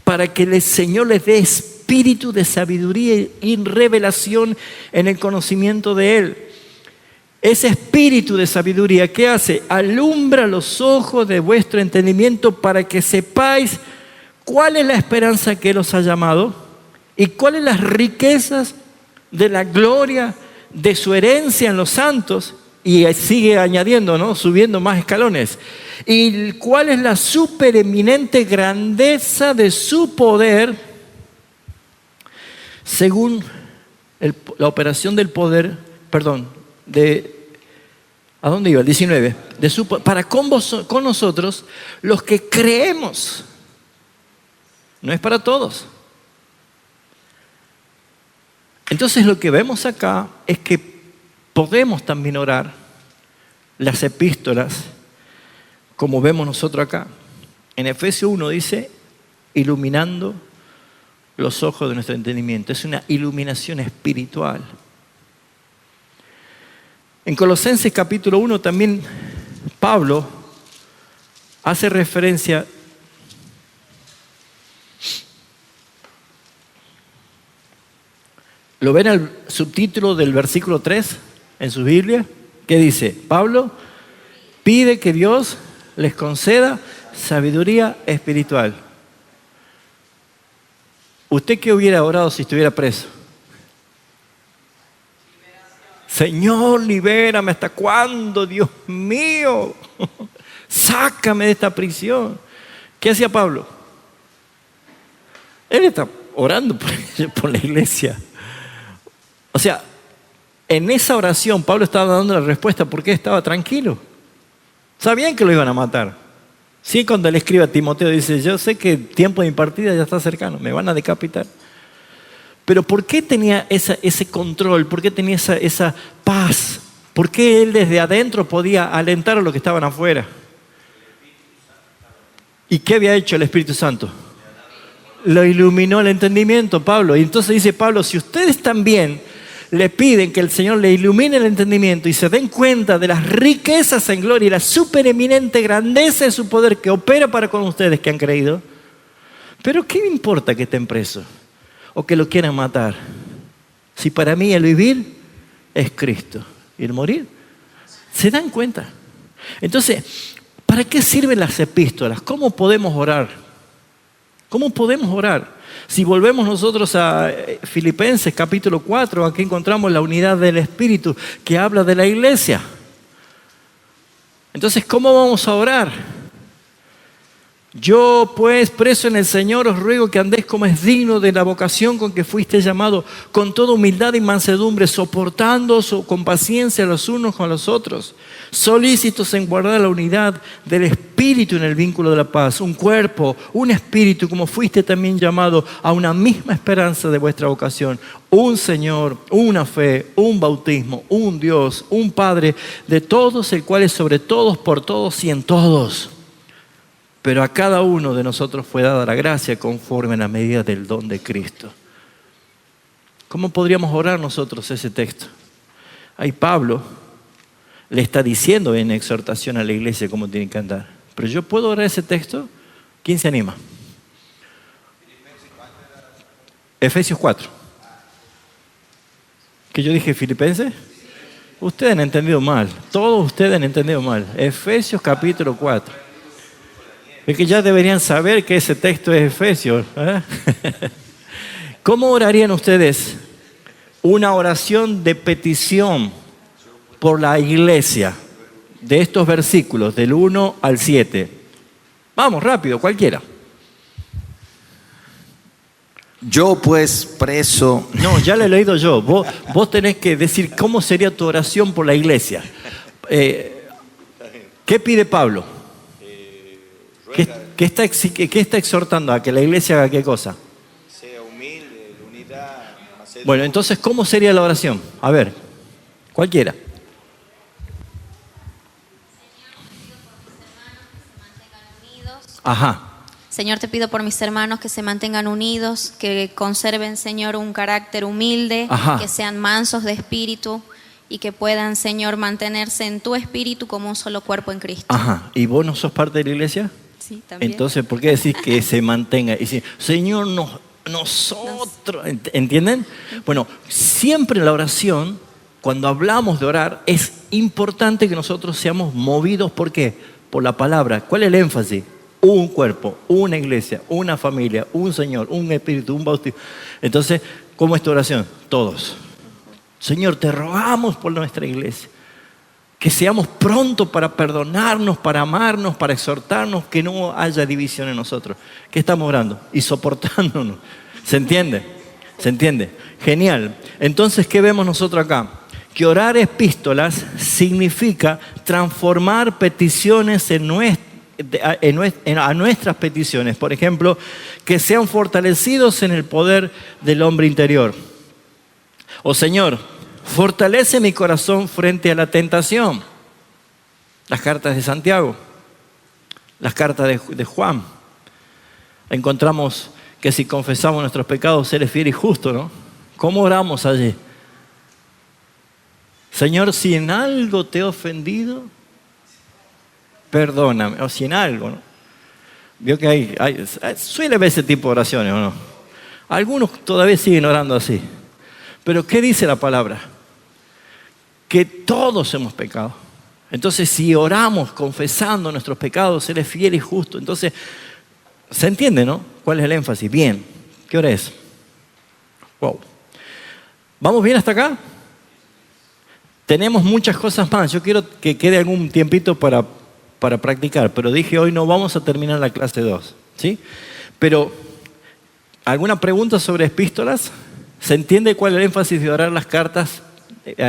Speaker 1: para que el Señor les dé espíritu de sabiduría y revelación en el conocimiento de Él. Ese espíritu de sabiduría, ¿qué hace? Alumbra los ojos de vuestro entendimiento para que sepáis cuál es la esperanza que Él os ha llamado y cuáles las riquezas de la gloria de su herencia en los santos. Y sigue añadiendo, ¿no? Subiendo más escalones. ¿Y cuál es la supereminente grandeza de su poder según la operación del poder, ¿a dónde iba? El 19. Para con nosotros, los que creemos. No es para todos. Entonces lo que vemos acá es que podemos también orar las epístolas como vemos nosotros acá. En Efesios 1 dice, iluminando los ojos de nuestro entendimiento. Es una iluminación espiritual. En Colosenses capítulo 1 también Pablo hace referencia ¿Lo ven al subtítulo del versículo 3 en su Biblia? ¿Qué dice? Pablo pide que Dios les conceda sabiduría espiritual. ¿Usted qué hubiera orado si estuviera preso? Señor, libérame. ¿Hasta cuándo? Dios mío, sácame de esta prisión. ¿Qué hacía Pablo? Él está orando por la iglesia. O sea, en esa oración Pablo estaba dando la respuesta porque estaba tranquilo. Sabían que lo iban a matar. Sí, cuando le escribe a Timoteo dice, yo sé que el tiempo de mi partida ya está cercano, me van a decapitar. Pero ¿por qué tenía ese control? ¿Por qué tenía esa paz? ¿Por qué él desde adentro podía alentar a los que estaban afuera? ¿Y qué había hecho el Espíritu Santo? Lo iluminó el entendimiento, Pablo. Y entonces dice Pablo, si ustedes también le piden que el Señor le ilumine el entendimiento y se den cuenta de las riquezas en gloria y la supereminente grandeza de su poder que opera para con ustedes que han creído, ¿pero qué me importa que estén presos o que lo quieran matar? Si para mí el vivir es Cristo y el morir, ¿se dan cuenta? Entonces, ¿para qué sirven las epístolas? ¿Cómo podemos orar? ¿Cómo podemos orar? Si volvemos nosotros a Filipenses capítulo 4, aquí encontramos la unidad del Espíritu que habla de la iglesia. Entonces, ¿cómo vamos a orar? Yo, pues, preso en el Señor, os ruego que andéis como es digno de la vocación con que fuiste llamado, con toda humildad y mansedumbre, soportándoos con paciencia los unos con los otros, solícitos en guardar la unidad del Espíritu en el vínculo de la paz, un cuerpo, un espíritu, como fuiste también llamado a una misma esperanza de vuestra vocación, un Señor, una fe, un bautismo, un Dios, un Padre de todos, el cual es sobre todos, por todos y en todos. Pero a cada uno de nosotros fue dada la gracia conforme a la medida del don de Cristo. ¿Cómo podríamos orar nosotros ese texto? Ahí Pablo le está diciendo en exhortación a la iglesia cómo tiene que andar. Pero yo puedo orar ese texto. ¿Quién se anima? Efesios 4. ¿Que yo dije Filipenses? Ustedes han entendido mal. Todos ustedes han entendido mal. Efesios capítulo 4. Es que ya deberían saber que ese texto es Efesios. ¿Cómo orarían ustedes una oración de petición por la iglesia de estos versículos del 1 al 7? Vamos, rápido, cualquiera.
Speaker 10: Yo pues preso...
Speaker 1: No, ya lo he leído yo. Vos tenés que decir cómo sería tu oración por la iglesia. ¿Qué pide Pablo? ¿Qué está exhortando a que la iglesia haga qué cosa?
Speaker 10: Sea humilde, unidad.
Speaker 1: Bueno, entonces, ¿cómo sería la oración? A ver, cualquiera. Ajá.
Speaker 3: Señor, te pido por mis hermanos que se mantengan unidos, que conserven, Señor, un carácter humilde,
Speaker 1: Ajá.
Speaker 3: que sean mansos de espíritu y que puedan, Señor, mantenerse en tu espíritu como un solo cuerpo en Cristo.
Speaker 1: Ajá. ¿Y vos no sos parte de la iglesia?
Speaker 3: Sí, también.
Speaker 1: Entonces, ¿por qué decís que se mantenga? Y si, Señor, nosotros, ¿entienden? Bueno, siempre en la oración, cuando hablamos de orar, es importante que nosotros seamos movidos, ¿por qué? Por la palabra. ¿Cuál es el énfasis? Un cuerpo, una iglesia, una familia, un Señor, un espíritu, un bautismo. Entonces, ¿cómo es tu oración? Todos. Señor, te rogamos por nuestra iglesia. Que seamos prontos para perdonarnos, para amarnos, para exhortarnos, que no haya división en nosotros. ¿Qué estamos orando? Y soportándonos. ¿Se entiende? ¿Se entiende? Genial. Entonces, ¿qué vemos nosotros acá? Que orar epístolas significa transformar peticiones a nuestras peticiones. Por ejemplo, que sean fortalecidos en el poder del hombre interior. O Señor, fortalece mi corazón frente a la tentación. Las cartas de Santiago, las cartas de Juan. Encontramos que si confesamos nuestros pecados, Él es fiel y justo, ¿no? ¿Cómo oramos allí? Señor, si en algo te he ofendido, perdóname. O si en algo, ¿no? Vio que suele haber ese tipo de oraciones, ¿o no? Algunos todavía siguen orando así. Pero ¿qué dice la palabra? Que todos hemos pecado. Entonces, si oramos confesando nuestros pecados, Él es fiel y justo. Entonces, ¿se entiende, no? ¿Cuál es el énfasis? Bien. ¿Qué hora es? Wow. ¿Vamos bien hasta acá? Tenemos muchas cosas más. Yo quiero que quede algún tiempito para practicar, pero dije hoy no vamos a terminar la clase 2, ¿sí? Pero ¿Alguna pregunta sobre epístolas? ¿Se entiende cuál es el énfasis de orar las cartas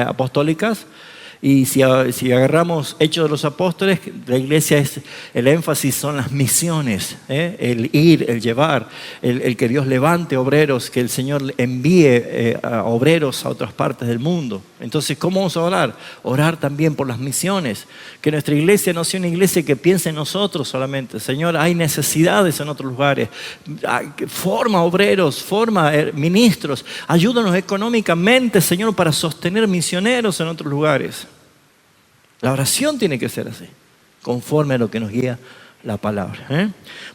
Speaker 1: apostólicas? Y si agarramos Hechos de los Apóstoles, la iglesia el énfasis son las misiones, el ir, el llevar, el que Dios levante obreros, que el Señor envíe a obreros a otras partes del mundo. Entonces, ¿cómo vamos a orar? Orar también por las misiones, que nuestra iglesia no sea una iglesia que piense en nosotros solamente. Señor, hay necesidades en otros lugares, forma obreros, forma ministros, ayúdanos económicamente, Señor, para sostener misioneros en otros lugares. La oración tiene que ser así, conforme a lo que nos guía la palabra.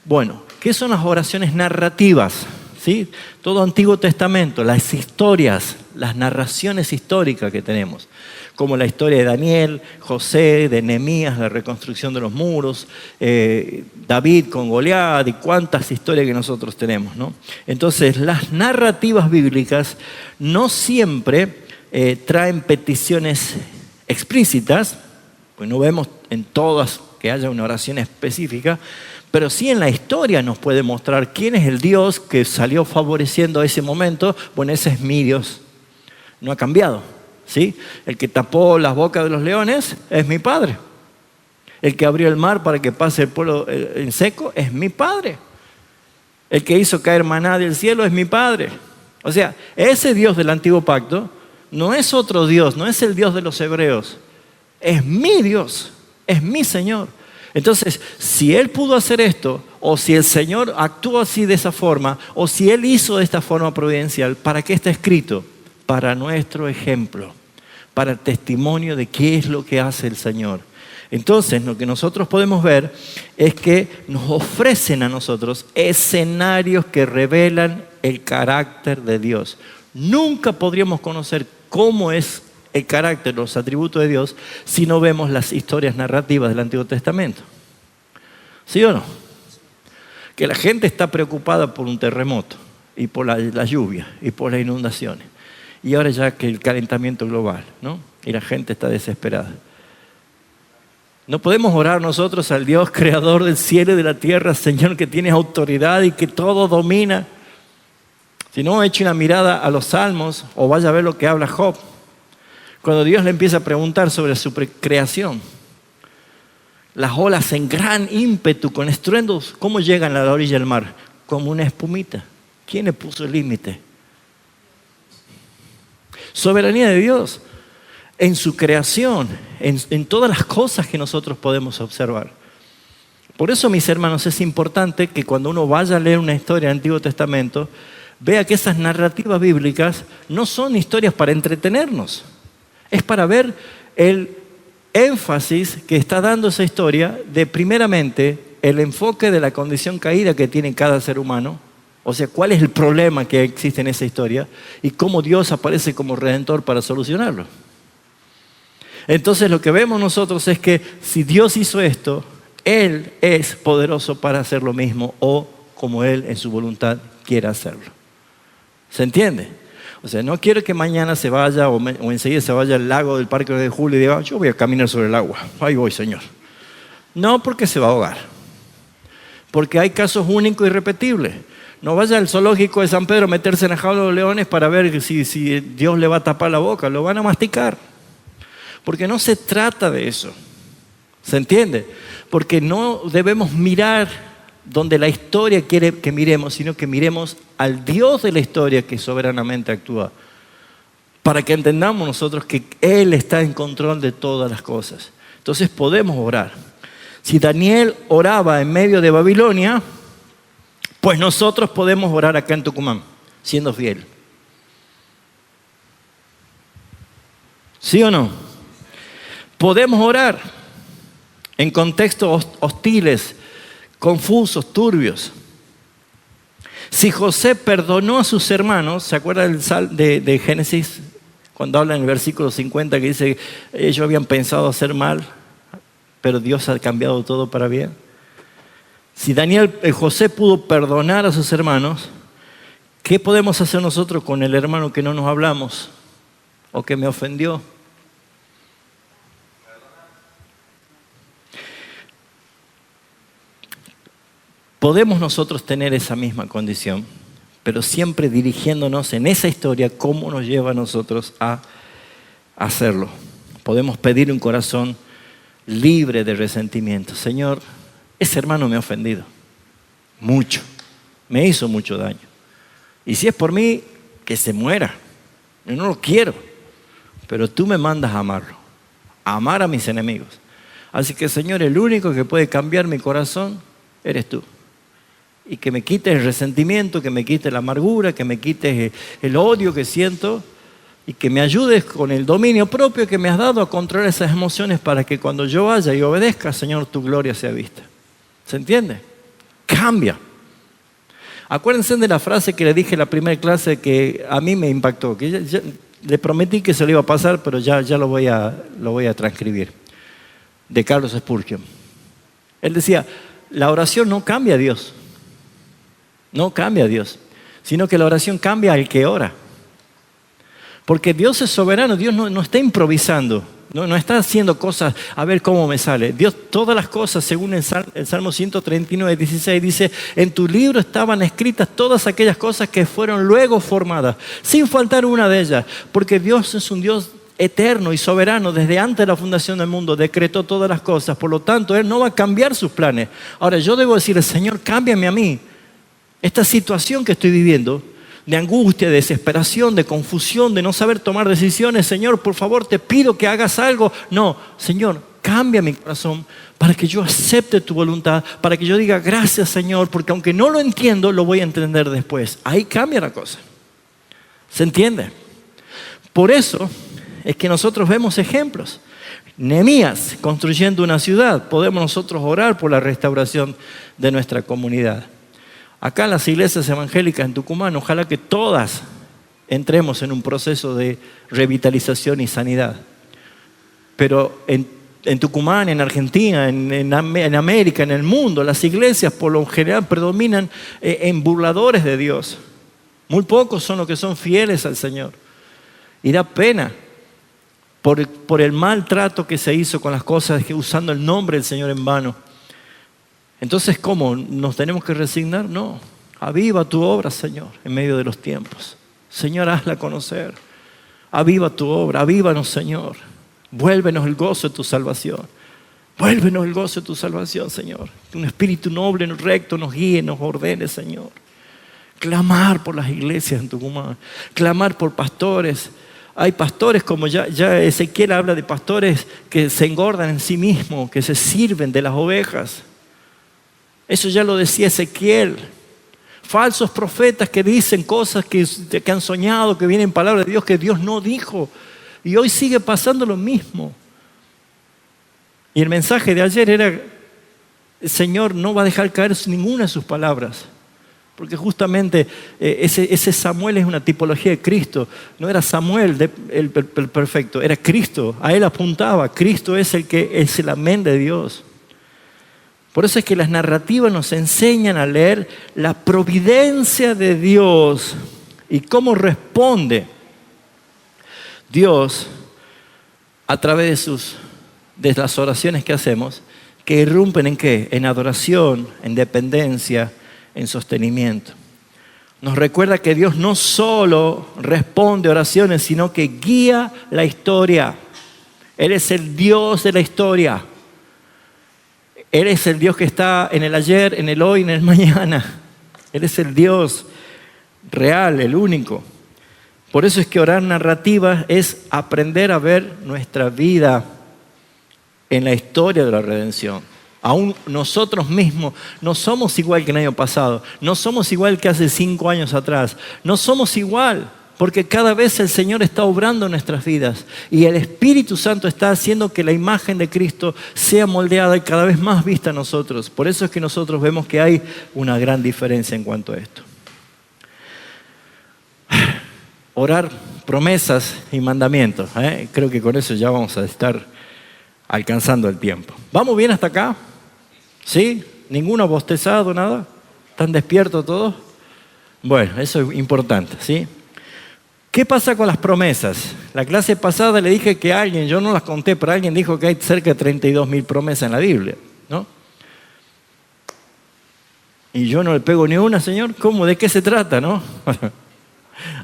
Speaker 1: Bueno, ¿qué son las oraciones narrativas? ¿Sí? Todo Antiguo Testamento, las historias, las narraciones históricas que tenemos, como la historia de Daniel, José, de Nehemías, la reconstrucción de los muros, David con Goliat y cuántas historias que nosotros tenemos, ¿no? Entonces, las narrativas bíblicas no siempre traen peticiones explícitas, pues no vemos en todas que haya una oración específica, pero sí en la historia nos puede mostrar quién es el Dios que salió favoreciendo a ese momento. Bueno, ese es mi Dios, no ha cambiado, ¿sí? El que tapó las bocas de los leones es mi Padre. El que abrió el mar para que pase el pueblo en seco es mi Padre. El que hizo caer maná del cielo es mi Padre. O sea, ese Dios del antiguo pacto no es otro Dios, no es el Dios de los hebreos. Es mi Dios, es mi Señor. Entonces, si Él pudo hacer esto, o si el Señor actuó así de esa forma, o si Él hizo de esta forma providencial, ¿para qué está escrito? Para nuestro ejemplo, para el testimonio de qué es lo que hace el Señor. Entonces, lo que nosotros podemos ver es que nos ofrecen a nosotros escenarios que revelan el carácter de Dios. Nunca podríamos conocer cómo es el carácter, los atributos de Dios, si no vemos las historias narrativas del Antiguo Testamento. ¿Sí o no? Que la gente está preocupada por un terremoto, y por la lluvia, y por las inundaciones. Y ahora ya que el calentamiento global, ¿no? Y la gente está desesperada. No podemos orar nosotros al Dios creador del cielo y de la tierra, Señor, que tiene autoridad y que todo domina. Si no, eche una mirada a los Salmos o vaya a ver lo que habla Job. Cuando Dios le empieza a preguntar sobre su creación, las olas en gran ímpetu, con estruendos, ¿cómo llegan a la orilla del mar? Como una espumita. ¿Quién le puso el límite? Soberanía de Dios en su creación, en todas las cosas que nosotros podemos observar. Por eso, mis hermanos, es importante que cuando uno vaya a leer una historia del Antiguo Testamento, vea que esas narrativas bíblicas no son historias para entretenernos. Es para ver el énfasis que está dando esa historia de, primeramente, el enfoque de la condición caída que tiene cada ser humano. O sea, cuál es el problema que existe en esa historia y cómo Dios aparece como redentor para solucionarlo. Entonces, lo que vemos nosotros es que si Dios hizo esto, Él es poderoso para hacer lo mismo o como Él en su voluntad quiera hacerlo. ¿Se entiende? O sea, no quiero que mañana se vaya o enseguida se vaya al lago del Parque de Julio y diga, yo voy a caminar sobre el agua. Ahí voy, Señor. No, porque se va a ahogar. Porque hay casos únicos y irrepetibles. No vaya al zoológico de San Pedro a meterse en la jaula de los leones para ver si Dios le va a tapar la boca. Lo van a masticar. Porque no se trata de eso. ¿Se entiende? Porque no debemos mirar donde la historia quiere que miremos, sino que miremos al Dios de la historia que soberanamente actúa, para que entendamos nosotros que Él está en control de todas las cosas. Entonces podemos orar. Si Daniel oraba en medio de Babilonia, pues nosotros podemos orar acá en Tucumán, siendo fiel. ¿Sí o no? Podemos orar en contextos hostiles, confusos, turbios. Si José perdonó a sus hermanos, ¿se acuerdan de Génesis? Cuando habla en el versículo 50 que dice, ellos habían pensado hacer mal, pero Dios ha cambiado todo para bien. Si José pudo perdonar a sus hermanos, ¿qué podemos hacer nosotros con el hermano que no nos hablamos o que me ofendió? Podemos nosotros tener esa misma condición, pero siempre dirigiéndonos en esa historia cómo nos lleva a nosotros a hacerlo. Podemos pedir un corazón libre de resentimiento. Señor, ese hermano me ha ofendido mucho, me hizo mucho daño. Y si es por mí, que se muera. Yo no lo quiero, pero tú me mandas a amarlo, a amar a mis enemigos. Así que, Señor, el único que puede cambiar mi corazón eres tú. Y que me quites el resentimiento, que me quites la amargura, que me quites el odio que siento y que me ayudes con el dominio propio que me has dado a controlar esas emociones para que cuando yo vaya y obedezca, Señor, tu gloria sea vista. ¿Se entiende? Cambia. Acuérdense de la frase que le dije en la primera clase que a mí me impactó, que ya le prometí que se lo iba a pasar, pero ya lo voy a transcribir, de Carlos Spurgeon. Él decía, la oración no cambia a Dios, no cambia a Dios, sino que la oración cambia al que ora. Porque Dios es soberano, Dios no está improvisando, no está haciendo cosas a ver cómo me sale. Dios, todas las cosas, según el Salmo 139, 16, dice, en tu libro estaban escritas todas aquellas cosas que fueron luego formadas, sin faltar una de ellas, porque Dios es un Dios eterno y soberano. Desde antes de la fundación del mundo decretó todas las cosas, por lo tanto Él no va a cambiar sus planes. Ahora yo debo decirle, Señor, cámbiame a mí esta situación que estoy viviendo, de angustia, de desesperación, de confusión, de no saber tomar decisiones. Señor, por favor, te pido que hagas algo. No, Señor, cambia mi corazón para que yo acepte tu voluntad, para que yo diga gracias, Señor, porque aunque no lo entiendo, lo voy a entender después. Ahí cambia la cosa. ¿Se entiende? Por eso es que nosotros vemos ejemplos. Nehemías construyendo una ciudad. Podemos nosotros orar por la restauración de nuestra comunidad. Acá en las iglesias evangélicas en Tucumán, ojalá que todas entremos en un proceso de revitalización y sanidad. Pero en Tucumán, en Argentina, en América, en el mundo, las iglesias por lo general predominan en burladores de Dios. Muy pocos son los que son fieles al Señor. Y da pena por el maltrato que se hizo con las cosas, usando el nombre del Señor en vano. Entonces, ¿cómo? ¿Nos tenemos que resignar? No. Aviva tu obra, Señor, en medio de los tiempos. Señor, hazla conocer. Aviva tu obra, avívanos, Señor. Vuélvenos el gozo de tu salvación. Vuélvenos el gozo de tu salvación, Señor. Que un espíritu noble, recto nos guíe, nos ordene, Señor. Clamar por las iglesias en Tucumán. Clamar por pastores. Hay pastores, como ya Ezequiel habla de pastores que se engordan en sí mismos, que se sirven de las ovejas. Eso ya lo decía Ezequiel. Falsos profetas que dicen cosas que han soñado, que vienen palabras de Dios que Dios no dijo. Y hoy sigue pasando lo mismo. Y el mensaje de ayer era, el Señor no va a dejar caer ninguna de sus palabras. Porque justamente ese Samuel es una tipología de Cristo. No era Samuel el perfecto, era Cristo. A él apuntaba. Cristo es el amén de Dios. Por eso es que las narrativas nos enseñan a leer la providencia de Dios y cómo responde Dios a través de las oraciones que hacemos, que irrumpen ¿en qué? En adoración, en dependencia, en sostenimiento. Nos recuerda que Dios no solo responde oraciones, sino que guía la historia. Él es el Dios de la historia. Él es el Dios que está en el ayer, en el hoy, en el mañana. Él es el Dios real, el único. Por eso es que orar narrativas es aprender a ver nuestra vida en la historia de la redención. Aún nosotros mismos no somos igual que el año pasado. No somos igual que hace 5 años atrás. No somos igual. Porque cada vez el Señor está obrando en nuestras vidas y el Espíritu Santo está haciendo que la imagen de Cristo sea moldeada y cada vez más vista a nosotros. Por eso es que nosotros vemos que hay una gran diferencia en cuanto a esto. Orar promesas y mandamientos. Creo que con eso ya vamos a estar alcanzando el tiempo. ¿Vamos bien hasta acá? ¿Sí? ¿Ninguno bostezado, nada? ¿Están despiertos todos? Bueno, eso es importante, ¿sí? ¿Qué pasa con las promesas? La clase pasada le dije que alguien, yo no las conté, pero alguien dijo que hay cerca de 32.000 promesas en la Biblia, ¿no? Y yo no le pego ni una, Señor. ¿Cómo? ¿De qué se trata, no?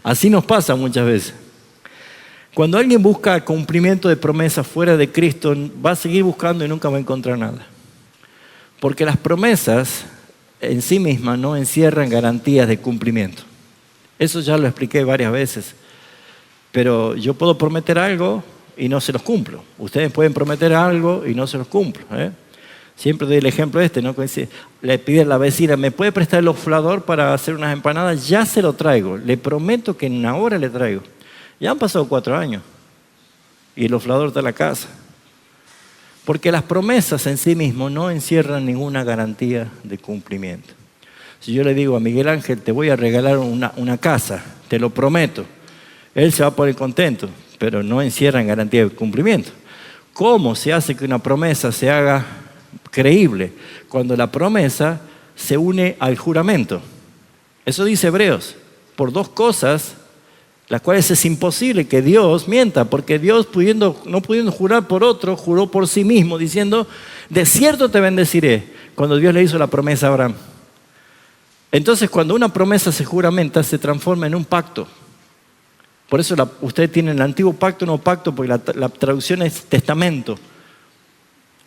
Speaker 1: Así nos pasa muchas veces. Cuando alguien busca cumplimiento de promesas fuera de Cristo, va a seguir buscando y nunca va a encontrar nada. Porque las promesas en sí mismas no encierran garantías de cumplimiento. Eso ya lo expliqué varias veces. Pero yo puedo prometer algo y no se los cumplo. Ustedes pueden prometer algo y no se los cumplo. Siempre doy el ejemplo ¿no? Le pide a la vecina, ¿me puede prestar el oflador para hacer unas empanadas? Ya se lo traigo. Le prometo que en una hora le traigo. Ya han pasado 4 años y el oflador está en la casa. Porque las promesas en sí mismas no encierran ninguna garantía de cumplimiento. Si yo le digo a Miguel Ángel, te voy a regalar una casa, te lo prometo, él se va a poner contento, pero no encierran garantía de cumplimiento. ¿Cómo se hace que una promesa se haga creíble? Cuando la promesa se une al juramento. Eso dice Hebreos. Por 2 cosas, las cuales es imposible que Dios mienta, porque Dios no pudiendo jurar por otro, juró por sí mismo, diciendo, de cierto te bendeciré, cuando Dios le hizo la promesa a Abraham. Entonces, cuando una promesa se juramenta, se transforma en un pacto. Por eso ustedes tienen el antiguo pacto, nuevo pacto, porque la traducción es testamento,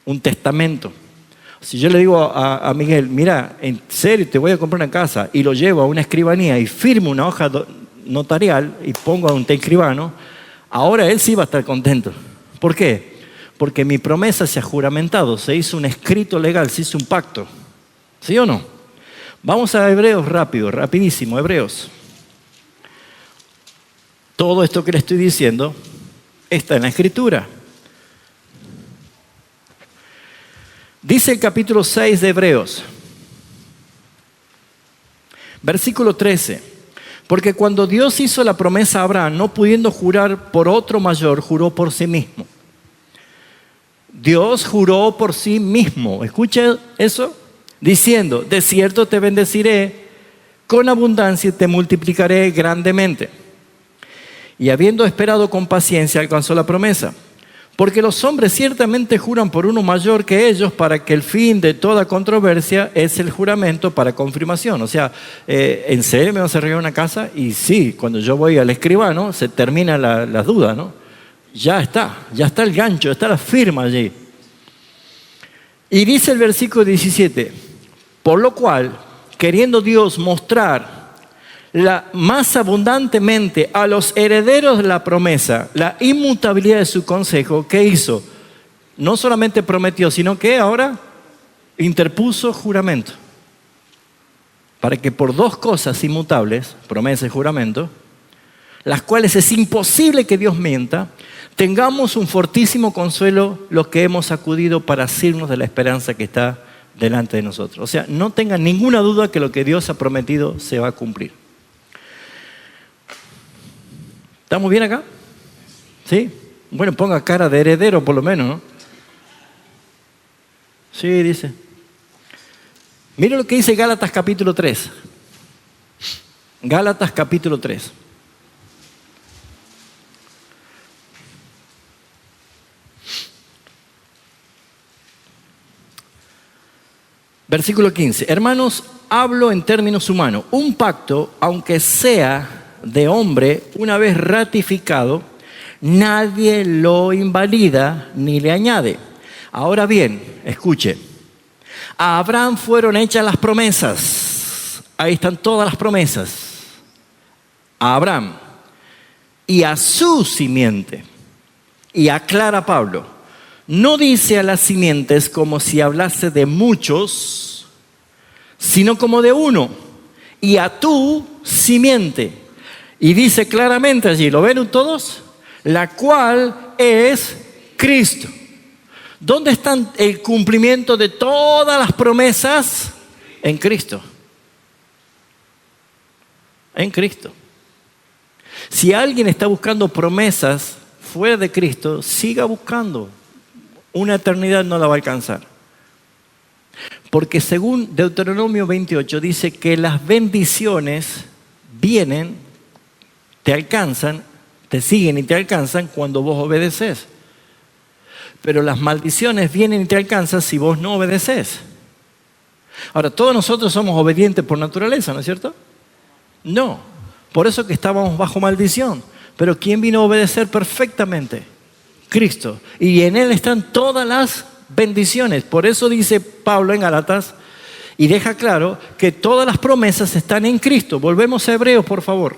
Speaker 1: un testamento. Si yo le digo a Miguel, mira, en serio te voy a comprar una casa, y lo llevo a una escribanía y firmo una hoja notarial y pongo a un escribano, ahora él sí va a estar contento. ¿Por qué? Porque mi promesa se ha juramentado, se hizo un escrito legal, se hizo un pacto. ¿Sí o no? Vamos a Hebreos rapidísimo, Hebreos. Todo esto que le estoy diciendo está en la Escritura. Dice el capítulo 6 de Hebreos, versículo 13. Porque cuando Dios hizo la promesa a Abraham, no pudiendo jurar por otro mayor, juró por sí mismo. Dios juró por sí mismo. ¿Escucha eso? Diciendo, de cierto te bendeciré, con abundancia te multiplicaré grandemente. Y habiendo esperado con paciencia, alcanzó la promesa. Porque los hombres ciertamente juran por uno mayor que ellos, para que el fin de toda controversia es el juramento para confirmación. O sea, ¿en serio me vas a regalar una casa? Y sí, cuando yo voy al escribano, se termina la duda, ¿no? Ya está el gancho, está la firma allí. Y dice el versículo 17, por lo cual, queriendo Dios mostrar más abundantemente a los herederos de la promesa la inmutabilidad de su consejo, ¿qué hizo? No solamente prometió, sino que ahora interpuso juramento. Para que por 2 cosas inmutables, promesa y juramento, las cuales es imposible que Dios mienta, tengamos un fortísimo consuelo los que hemos acudido para asirnos de la esperanza que está delante de nosotros. O sea, no tengan ninguna duda que lo que Dios ha prometido se va a cumplir. ¿Estamos bien acá? ¿Sí? Bueno, ponga cara de heredero por lo menos, ¿no? Sí, dice. Mira lo que dice Gálatas capítulo 3. Gálatas capítulo 3. Versículo 15. Hermanos, hablo en términos humanos. Un pacto, aunque sea de hombre, una vez ratificado, nadie lo invalida ni le añade. Ahora bien, escuche, a Abraham fueron hechas las promesas. Ahí están todas las promesas. A Abraham y a su simiente. Y aclara Pablo, no dice a las simientes como si hablase de muchos, sino como de uno, y a tu simiente. Y dice claramente allí, ¿lo ven todos? La cual es Cristo. ¿Dónde está el cumplimiento de todas las promesas? En Cristo. En Cristo. Si alguien está buscando promesas fuera de Cristo, siga buscando. Una eternidad no la va a alcanzar. Porque según Deuteronomio 28 dice que las bendiciones vienen, te alcanzan, te siguen y te alcanzan cuando vos obedeces. Pero las maldiciones vienen y te alcanzan si vos no obedeces. Ahora, todos nosotros somos obedientes por naturaleza, ¿no es cierto? No. Por eso que estábamos bajo maldición. Pero ¿quién vino a obedecer perfectamente? Cristo. Y en Él están todas las bendiciones. Por eso dice Pablo en Gálatas, y deja claro que todas las promesas están en Cristo. Volvemos a Hebreos, por favor.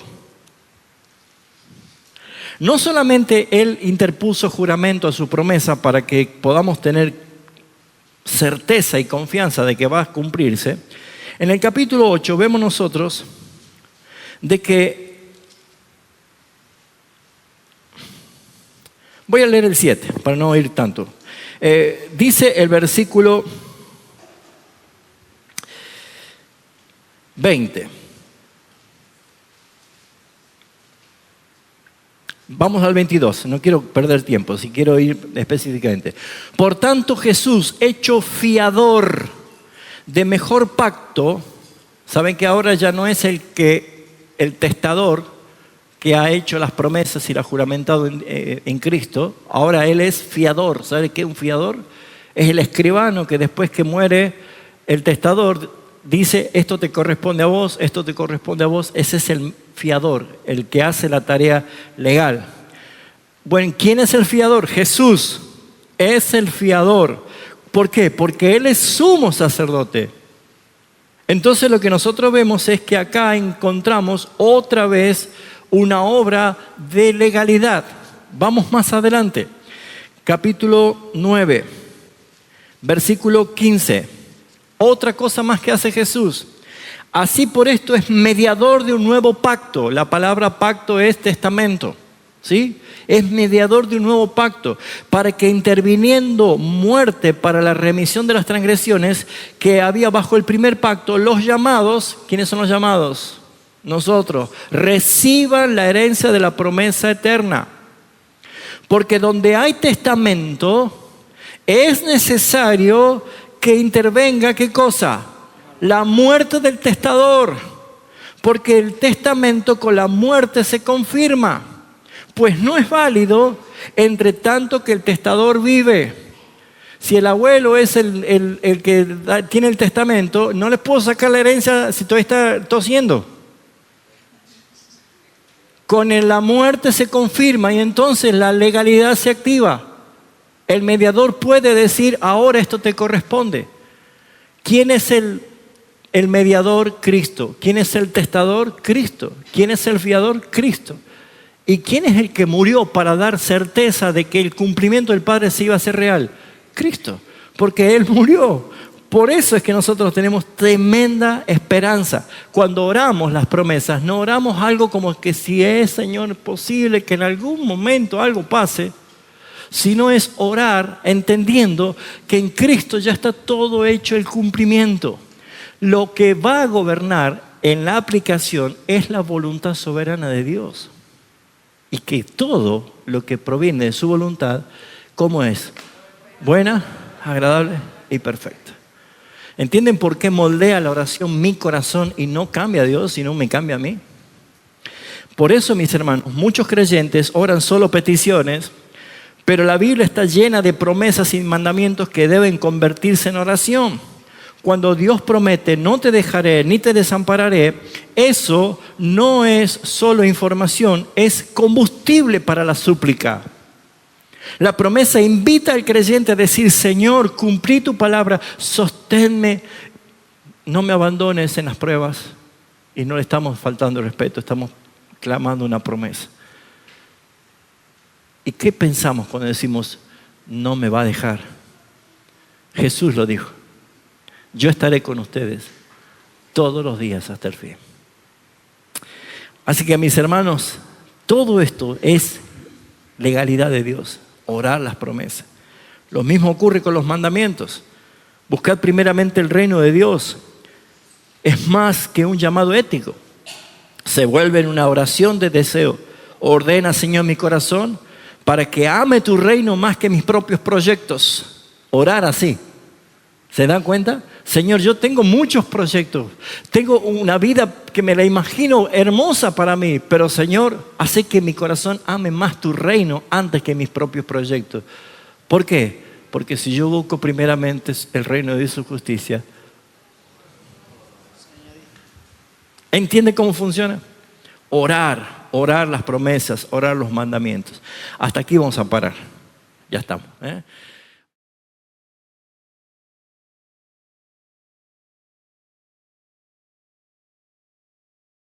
Speaker 1: No solamente Él interpuso juramento a su promesa para que podamos tener certeza y confianza de que va a cumplirse. En el capítulo 8 vemos nosotros de que... Voy a leer el 7 para no ir tanto. Dice el versículo 20. Vamos al 22, no quiero perder tiempo, si quiero ir específicamente. Por tanto, Jesús, hecho fiador de mejor pacto, saben que ahora ya no es el testador que ha hecho las promesas y las juramentado en Cristo, ahora Él es fiador. ¿Sabe qué es un fiador? Es el escribano que después que muere el testador dice, esto te corresponde a vos, esto te corresponde a vos. Ese es el fiador, el que hace la tarea legal. Bueno, ¿quién es el fiador? Jesús es el fiador. ¿Por qué? Porque Él es sumo sacerdote. Entonces lo que nosotros vemos es que acá encontramos otra vez una obra de legalidad. Vamos más adelante. Capítulo 9, versículo 15. Otra cosa más que hace Jesús. Así por esto es mediador de un nuevo pacto. La palabra pacto es testamento, ¿sí? Es mediador de un nuevo pacto, para que interviniendo muerte para la remisión de las transgresiones que había bajo el primer pacto, los llamados, ¿quiénes son los llamados? Nosotros, reciban la herencia de la promesa eterna. Porque donde hay testamento, es necesario que intervenga, ¿qué cosa? La muerte del testador. Porque el testamento con la muerte se confirma. Pues no es válido entre tanto que el testador vive. Si el abuelo es el que tiene el testamento, no le puedo sacar la herencia si todavía está tosiendo. Con la muerte se confirma y entonces la legalidad se activa. El mediador puede decir, ahora esto te corresponde. ¿Quién es el mediador? Cristo. ¿Quién es el testador? Cristo. ¿Quién es el fiador? Cristo. ¿Y quién es el que murió para dar certeza de que el cumplimiento del Padre se iba a hacer real? Cristo. Porque Él murió. Por eso es que nosotros tenemos tremenda esperanza. Cuando oramos las promesas, no oramos algo como que si es, Señor, posible que en algún momento algo pase, sino es orar entendiendo que en Cristo ya está todo hecho el cumplimiento. Lo que va a gobernar en la aplicación es la voluntad soberana de Dios. Y que todo lo que proviene de su voluntad, ¿cómo es? Buena, agradable y perfecta. ¿Entienden por qué moldea la oración mi corazón y no cambia a Dios, sino me cambia a mí? Por eso, mis hermanos, muchos creyentes oran solo peticiones, pero la Biblia está llena de promesas y mandamientos que deben convertirse en oración. Cuando Dios promete, no te dejaré ni te desampararé, eso no es solo información, es combustible para la súplica. La promesa invita al creyente a decir, Señor, cumplí tu palabra, sosténme, no me abandones en las pruebas. Y no le estamos faltando respeto, estamos clamando una promesa. ¿Y qué pensamos cuando decimos, no me va a dejar? Jesús lo dijo, yo estaré con ustedes todos los días hasta el fin. Así que, mis hermanos, todo esto es legalidad de Dios. Orar las promesas. Lo mismo ocurre con los mandamientos. Buscad primeramente el reino de Dios. Es más que un llamado ético. Se vuelve en una oración de deseo. Ordena, Señor, mi corazón para que ame tu reino más que mis propios proyectos. Orar así. ¿Se dan cuenta? Señor, yo tengo muchos proyectos. Tengo una vida que me la imagino hermosa para mí. Pero, Señor, hace que mi corazón ame más tu reino antes que mis propios proyectos. ¿Por qué? Porque si yo busco primeramente el reino de su justicia, ¿Entiende cómo funciona? Orar las promesas, orar los mandamientos. Hasta aquí vamos a parar. Ya estamos.